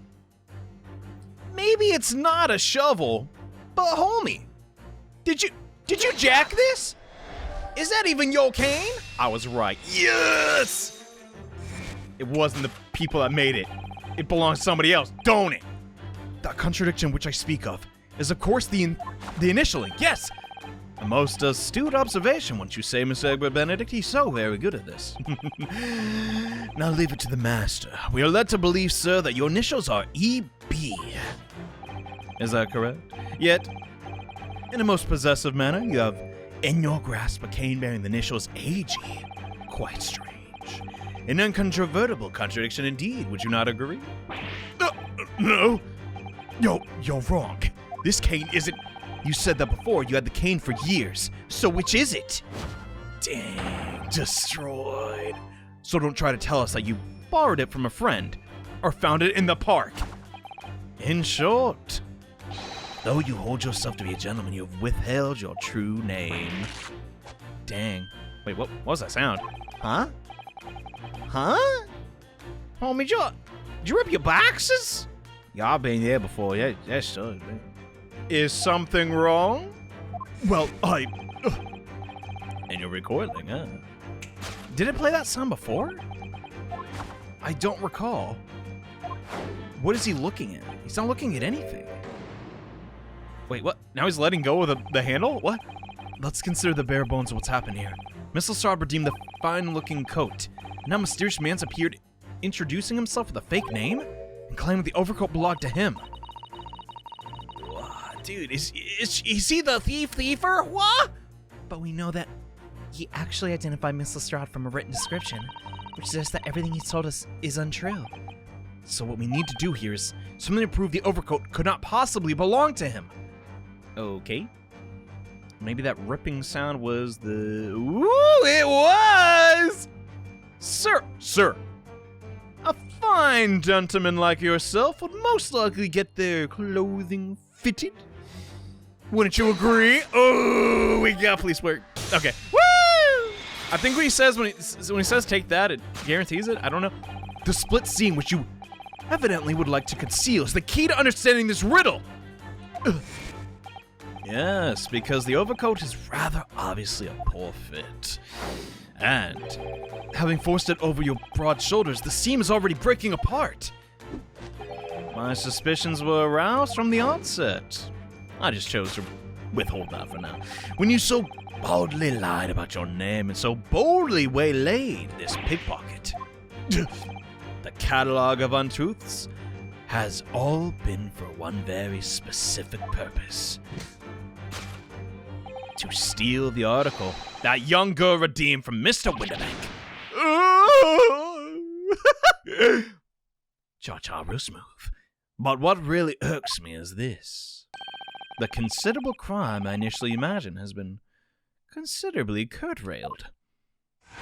Maybe it's not a shovel, but homie, did you jack this? Is that even your cane? I was right. Yes! It wasn't the people that made it. It belongs to somebody else, don't it? That contradiction which I speak of is, of course, the initialing. Yes! A most astute observation, wouldn't you say, Miss Egbert Benedict? He's so very good at this. Now leave it to the master. We are led to believe, sir, that your initials are E.B. Is that correct? Yet, in a most possessive manner, you have in your grasp a cane bearing the initials A.G. Quite strange. An incontrovertible contradiction indeed, would you not agree? No. You're wrong. This cane isn't... You said that before, you had the cane for years. So which is it? Dang, destroyed. So don't try to tell us that you borrowed it from a friend, or found it in the park. In short, though you hold yourself to be a gentleman, you have withheld your true name. Dang. Wait, what was that sound? Huh? Huh? Homie Joe, did you rip your boxes? Yeah, I've been there before. Yeah, that's so. Man. Is something wrong? Well, And you're recording, huh? Did it play that sound before? I don't recall. What is he looking at? He's not looking at anything. Wait, what? Now he's letting go of the handle? What? Let's consider the bare bones of what's happened here. Mr. Lestrade redeemed the fine-looking coat. Now mysterious man's appeared, introducing himself with a fake name and claiming the overcoat belonged to him. Dude, is he the thiefer? What? But we know that he actually identified Miss Lestrade from a written description, which suggests that everything he's told us is untrue. So what we need to do here is something to prove the overcoat could not possibly belong to him. Okay. Maybe that ripping sound was the... Ooh, it was! Sir. A fine gentleman like yourself would most likely get their clothing fitted. Wouldn't you agree? Oh, we got police work. Okay. Woo! I think what he says when he says take that, it guarantees it. I don't know. The split scene which you evidently would like to conceal is the key to understanding this riddle. Ugh. Yes, because the overcoat is rather obviously a poor fit. And having forced it over your broad shoulders, the seam is already breaking apart. My suspicions were aroused from the onset. I just chose to withhold that for now. When you so boldly lied about your name and so boldly waylaid this pickpocket. The catalog of untruths has all been for one very specific purpose. To steal the article that young girl redeemed from Mr. Winterbank. Cha-cha real smooth. But what really irks me is this. The considerable crime I initially imagined has been considerably curtailed.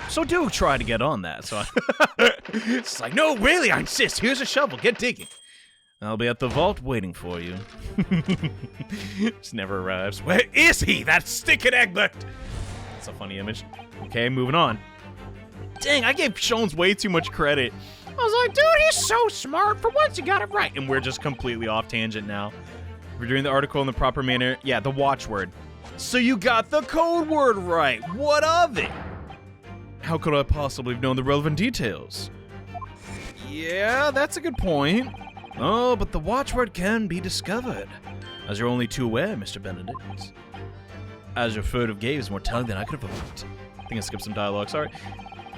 So do try to get on that. So it's like, no, really, I insist. Here's a shovel. Get digging. I'll be at the vault waiting for you. Just never arrives. Where is he? That stinking Egbert! That's a funny image. Okay, moving on. Dang, I gave Shones way too much credit. I was like, dude, he's so smart. For once, he got it right. And we're just completely off tangent now. We're doing the article in the proper manner. Yeah, the watchword. So you got the code word right. What of it? How could I possibly have known the relevant details? Yeah, that's a good point. Oh, but the watchword can be discovered. As you're only too aware, Mr. Benedict. As your furtive gaze more telling than I could have hoped. I think I skipped some dialogue, sorry.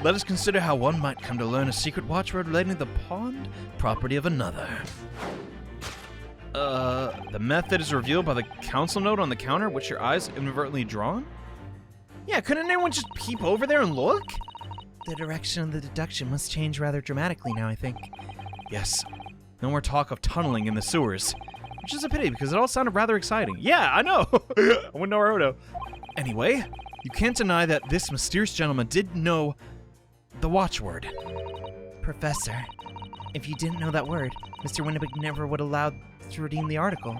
Let us consider how one might come to learn a secret watchword relating to the pawned property of another. The method is revealed by the council note on the counter, which your eyes inadvertently drawn? Yeah, couldn't anyone just peep over there and look? The direction of the deduction must change rather dramatically now, I think. Yes. No more talk of tunneling in the sewers. Which is a pity, because it all sounded rather exciting. Yeah, I know! I wouldn't know Naruto. Anyway, you can't deny that this mysterious gentleman did know the watchword. Professor, if you didn't know that word, Mr. Winterbank never would allow to redeem the article.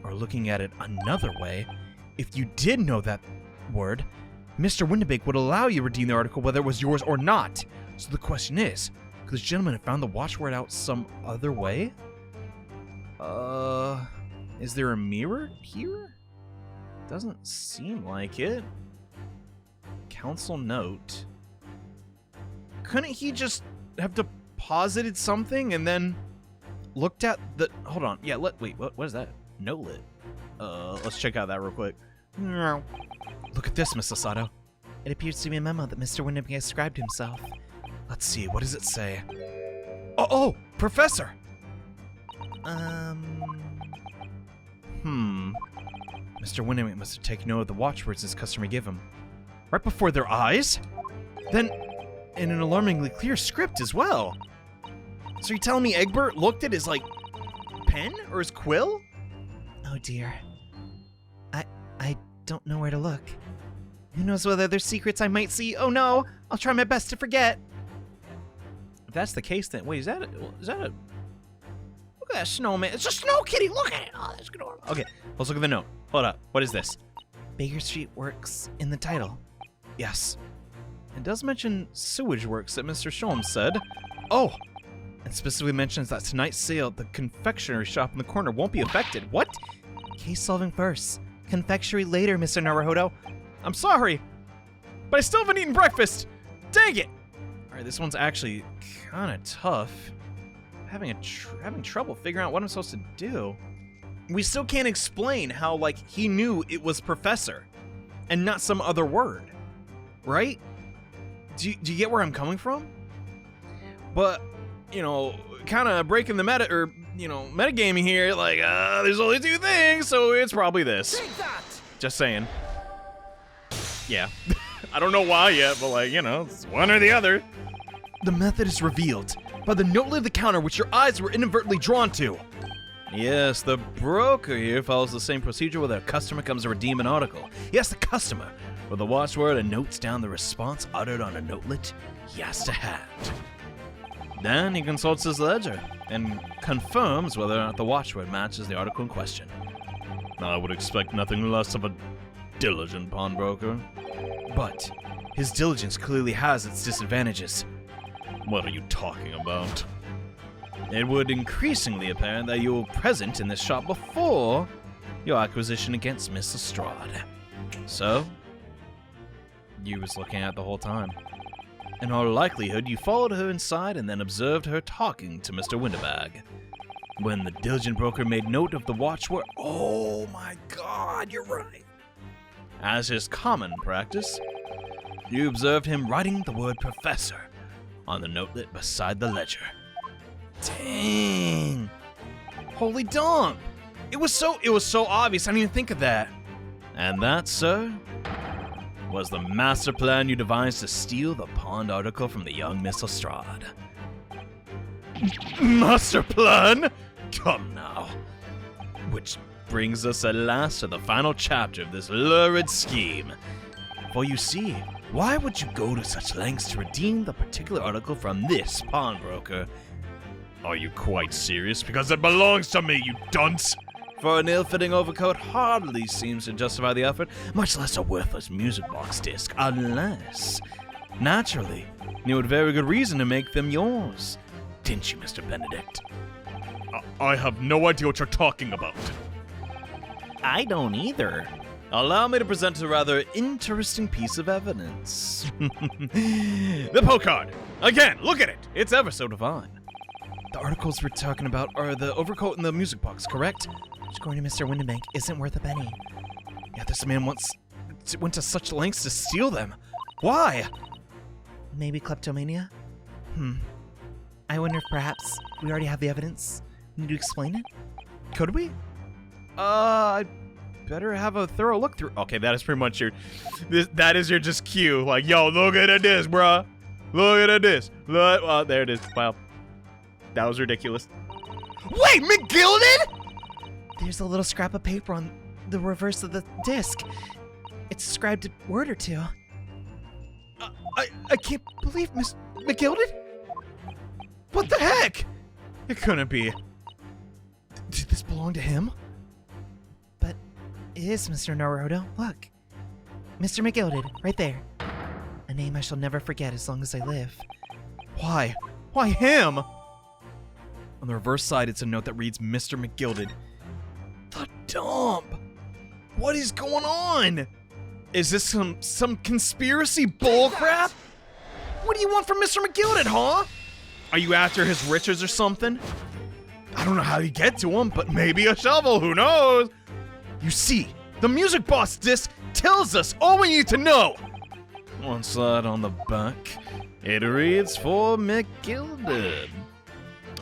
Or looking at it another way, if you did know that word, Mr. Winterbank would allow you to redeem the article whether it was yours or not. So the question is, could this gentleman have found the watchword out some other way? Is there a mirror here? Doesn't seem like it. Council note. Couldn't he just have deposited something and then looked at the... Hold on. Yeah, wait, what is that? No lit. Let's check out that real quick. Look at this, Miss Sasato. It appears to be a memo that Mr. Winterbank ascribed himself. Let's see, what does it say? Oh, Professor! Mr. Winterbank must have taken note of the watchwords his customer gave him. Right before their eyes? Then, in an alarmingly clear script as well. So you're telling me Egbert looked at his, pen? Or his quill? Oh dear. I don't know where to look. Who knows what other secrets I might see? Oh no! I'll try my best to forget. If that's the case, then wait, is that a look at that snowman? It's a snow kitty. Look at it. Oh, that's good. Okay, let's look at the note. Hold up. What is this? Baker Street works in the title. Yes. It does mention sewage works that Mr. Sholmes said. Oh, it specifically mentions that tonight's sale at the confectionery shop in the corner won't be affected. What? Case solving first. Confectionery later, Mr. Naruhodo. I'm sorry, but I still haven't eaten breakfast. Dang it! All right, this one's actually kind of tough. Having trouble figuring out what I'm supposed to do. We still can't explain how, like, he knew it was professor and not some other word, right? Do you get where I'm coming from? But, you know, kind of breaking the metagaming here, like, there's only two things, so it's probably this. Just saying. Yeah. I don't know why yet, but, like, you know, it's one or the other. The method is revealed by the note lid of the counter which your eyes were inadvertently drawn to. Yes, the broker here follows the same procedure where a customer comes to redeem an article. He asks the customer for the watchword and notes down the response uttered on a notelet he has to hand. Then he consults his ledger and confirms whether or not the watchword matches the article in question. I would expect nothing less of a diligent pawnbroker. But his diligence clearly has its disadvantages. What are you talking about? It would increasingly apparent that you were present in this shop before your acquisition against Miss Lestrade. So, you was looking at the whole time. In all likelihood, you followed her inside and then observed her talking to Mr. Winterbag. When the diligent broker made note of the watchword, oh my god, you're right. As is common practice, you observed him writing the word professor on the notelet beside the ledger. Dang. Holy dump. It was so obvious. I didn't even think of that. And that, sir, was the master plan you devised to steal the pawned article from the young Miss Lestrade. Master plan? Come now. Which brings us at last to the final chapter of this lurid scheme. For you see, why would you go to such lengths to redeem the particular article from this pawnbroker? Are you quite serious? Because it belongs to me, you dunce! For an ill-fitting overcoat hardly seems to justify the effort, much less a worthless music box disc, unless, naturally, you had very good reason to make them yours. Didn't you, Mr. Benedict? I have no idea what you're talking about. I don't either. Allow me to present a rather interesting piece of evidence. The postcard! Again, look at it! It's ever so divine. The articles we're talking about are the overcoat and the music box, correct? According to Mr. Winterbank, isn't worth a penny. Yeah, this man went to such lengths to steal them. Why? Maybe kleptomania? I wonder if perhaps we already have the evidence. Need to explain it? Could we? I'd better have a thorough look through. Okay, that is pretty much that is your just cue. Like, yo, look at this, bruh. Look at this. Look, well, there it is. Wow. That was ridiculous. Wait, McGilded? There's a little scrap of paper on the reverse of the disc. It's described a word or two. I can't believe Miss McGilded? What the heck? It couldn't be. Did this belong to him? But it is, Mr. Naruto. Look. Mr. McGilded, right there. A name I shall never forget as long as I live. Why? Why him? On the reverse side, it's a note that reads, Mr. McGilded. The dump! What is going on? Is this some conspiracy bullcrap? What do you want from Mr. McGilded, huh? Are you after his riches or something? I don't know how you get to him, but maybe a shovel, who knows? You see, the music box disc tells us all we need to know. One slide on the back, it reads for McGilded.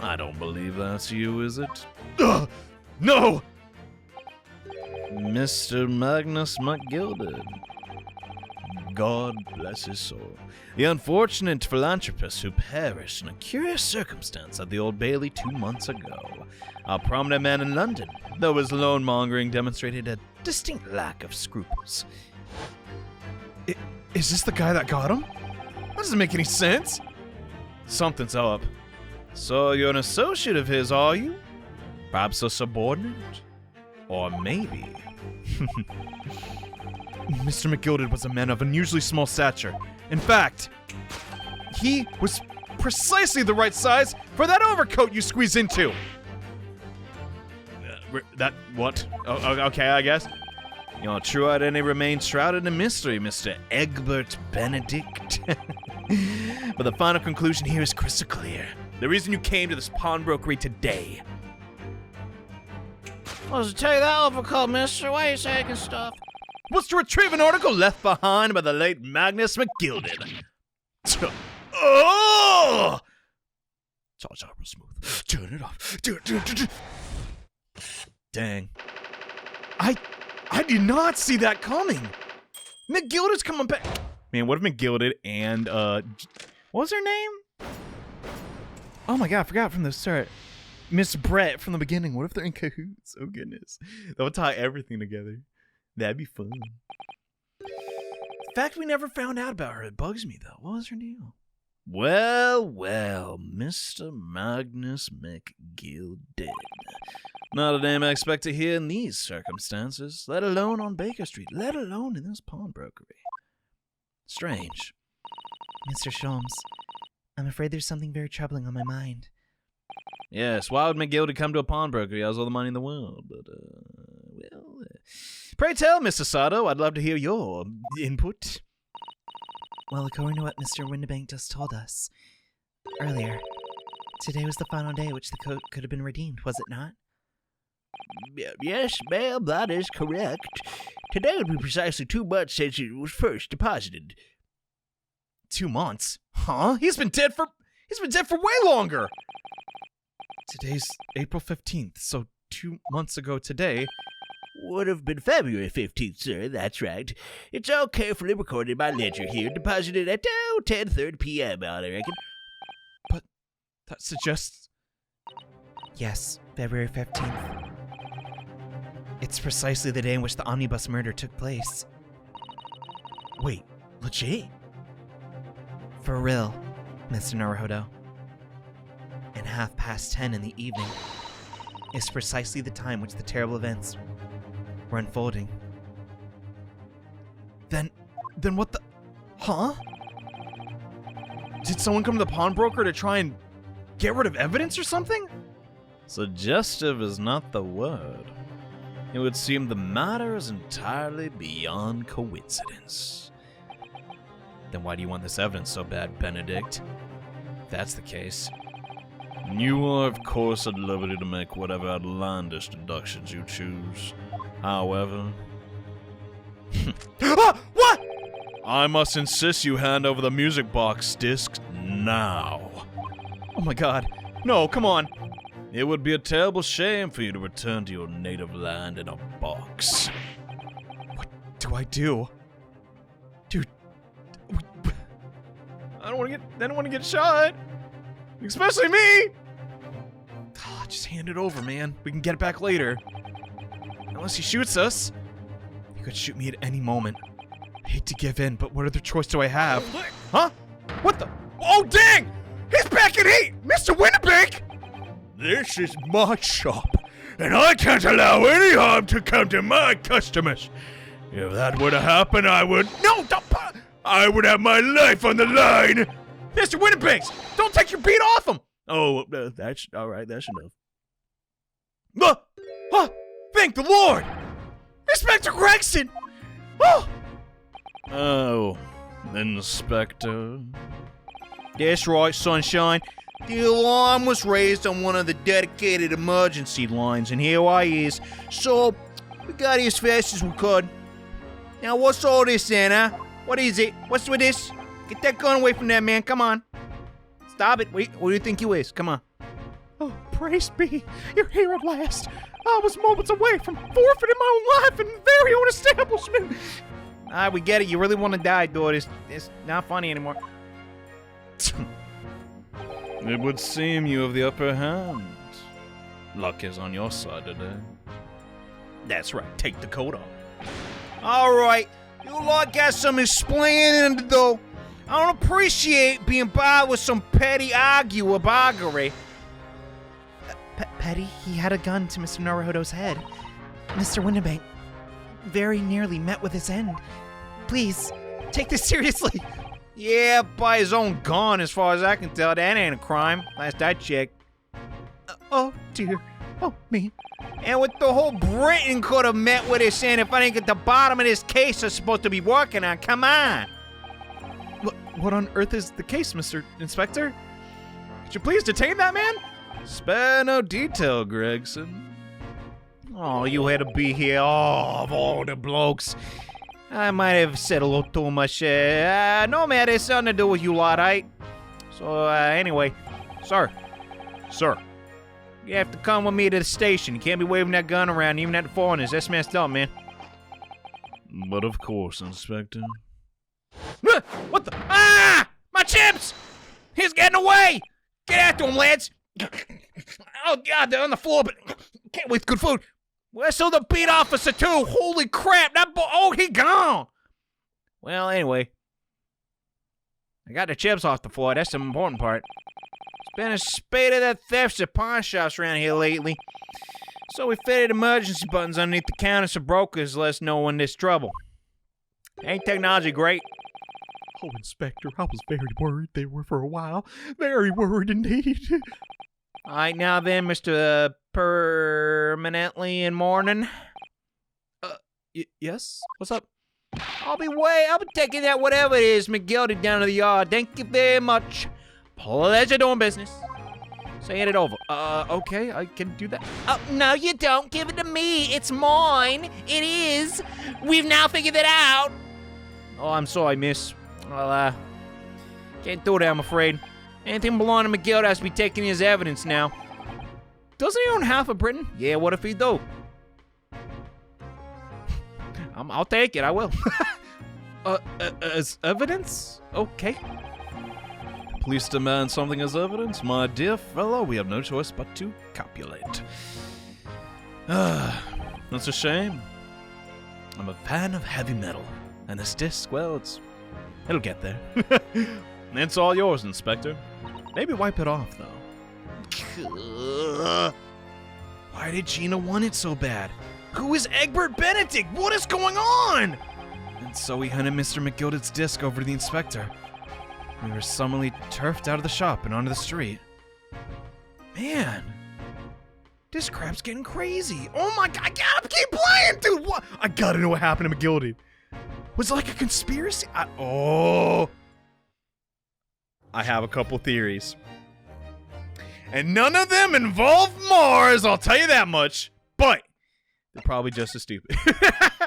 I don't believe that's you, is it? No! Mr. Magnus McGilded. God bless his soul. The unfortunate philanthropist who perished in a curious circumstance at the Old Bailey 2 months ago. A prominent man in London, though his loan-mongering demonstrated a distinct lack of scruples. Is this the guy that got him? That doesn't make any sense. Something's up. So you're an associate of his, are you? Perhaps a subordinate? Or maybe... Mr. McGilded was a man of unusually small stature. In fact, he was precisely the right size for that overcoat you squeeze into. What? Oh, okay, I guess. Your true identity remains shrouded in mystery, Mr. Egbert Benedict. But the final conclusion here is crystal clear. The reason you came to this pawnbrokery today Was to take that overcoat, mister. Why are you taking stuff? was to retrieve an article left behind by the late Magnus McGilded. Oh! Charge real smooth. Turn it off. Dang. I did not see that coming. McGilded's coming back. Man, what if McGilded and, what was her name? Oh my god, I forgot from the start. Miss Brett from the beginning. What if they're in cahoots? Oh goodness. That would tie everything together. That'd be fun. The fact we never found out about her, it bugs me though. What was her deal? Well, Mr. Magnus McGilded. Not a name I expect to hear in these circumstances, let alone on Baker Street, let alone in this pawnbrokery. Strange. Mr. Sholmes, I'm afraid there's something very troubling on my mind. Yes, why would McGilded come to a pawnbroker? He has all the money in the world, but, Pray tell, Mr. Sato, I'd love to hear your input. Well, according to what Mr. Windibank just told us earlier, today was the final day at which the coat could have been redeemed, was it not? Yes, ma'am, that is correct. Today would be precisely 2 months since it was first deposited. 2 months? Huh? He's been dead for way longer! Today's April 15th, so 2 months ago today. Would have been February 15th, sir, that's right. It's all carefully recorded in my ledger here, deposited at 10:30 p.m., I reckon. But that suggests... Yes, February 15th. It's precisely the day in which the omnibus murder took place. Wait, legit? For real, Mr. Naruhodo. And 10:30 in the evening is precisely the time which the terrible events were unfolding. Then what the... Huh? Did someone come to the pawnbroker to try and get rid of evidence or something? Suggestive is not the word. It would seem the matter is entirely beyond coincidence. Then why do you want this evidence so bad, Benedict? If that's the case. You are, of course, at liberty to make whatever outlandish deductions you choose. However... What?! I must insist you hand over the music box disc now. Oh my god. No, come on. It would be a terrible shame for you to return to your native land in a box. What do I do? Dude, I don't want to get shot. Especially me. Just hand it over, man. We can get it back later. Unless he shoots us. He could shoot me at any moment. I hate to give in, but what other choice do I have? Huh? What the? Oh, dang! He's back at 8! Mr. Windibank! This is my shop, and I can't allow any harm to come to my customers. If that were to happen, I would... No, don't... I would have my life on the line! Mr. Windibank! Don't take your beat off him! Oh, that's... all right, that's enough. Thank the Lord! Inspector Gregson! Oh, Inspector. That's right, sunshine. The alarm was raised on one of the dedicated emergency lines, and here I is. So, we got here as fast as we could. Now, what's all this then, huh? What is it? What's with this? Get that gun away from that man, come on. Stop it. Wait, what do you think you is? Come on. Oh, praise be, you're here at last. I was moments away from forfeiting my own life in very own establishment. We get it. You really want to die, dude. It's not funny anymore. It would seem you have the upper hand. Luck is on your side today. That's right. Take the coat off. All right. You lot got some explaining to do. I don't appreciate being bothered with some petty argue-a-boggery. Petty, he had a gun to Mr. Naruhodo's head. Mr. Windibank, very nearly met with his end. Please, take this seriously. Yeah, by his own gun, as far as I can tell. That ain't a crime. Last I checked. Oh, dear. Oh, me. And what the whole Britain could have met with his end if I didn't get the bottom of this case I'm supposed to be working on. Come on. What on earth is the case, Mr. Inspector? Could you please detain that man? Spare no detail, Gregson. Oh, you had to be here. Oh, of all the blokes. I might have said a little too much. No, man, it's nothing to do with you lot, right? So, anyway. Sir. You have to come with me to the station. You can't be waving that gun around, even at the foreigners. That's messed up, man. But of course, Inspector. What the? Ah! My chips! He's getting away! Get after him, lads! Oh, God, they're on the floor, but can't waste good food. Where's the beat officer, too? Holy crap, he gone! Well, anyway. I got the chips off the floor. That's the important part. Been a spate of that thefts at pawn shops around here lately. So we fitted emergency buttons underneath the counters so brokers let us know when there's trouble. Ain't technology great? Oh, Inspector, I was very worried there were for a while. Very worried indeed. Alright, now then, Mr. Permanently in mourning. Yes? What's up? I'll be taking that whatever it is, McGildy, down to the yard. Thank you very much. Pleasure doing business. Saying it over. Okay, I can do that. Oh, no, you don't. Give it to me. It's mine. It is. We've now figured it out. Oh, I'm sorry, miss. Well, can't do that, I'm afraid. Anything belonging to McGill has to be taken as evidence now. Doesn't he own half of Britain? Yeah, what if he do? I'll take it, I will. As evidence? Okay. Police demand something as evidence? My dear fellow, we have no choice but to copulate. That's a shame. I'm a fan of heavy metal, and this disc, well, it'll get there. It's all yours, Inspector. Maybe wipe it off, though. Why did Gina want it so bad? Who is Egbert Benedict? What is going on? And so we handed Mr. McGilded's disc over to the inspector. We were summarily turfed out of the shop and onto the street. Man, this crap's getting crazy. Oh my God, I gotta keep playing, dude. What? I gotta know what happened to McGilded. Was it like a conspiracy? I have a couple theories. And none of them involve Mars, I'll tell you that much. But they're probably just as stupid.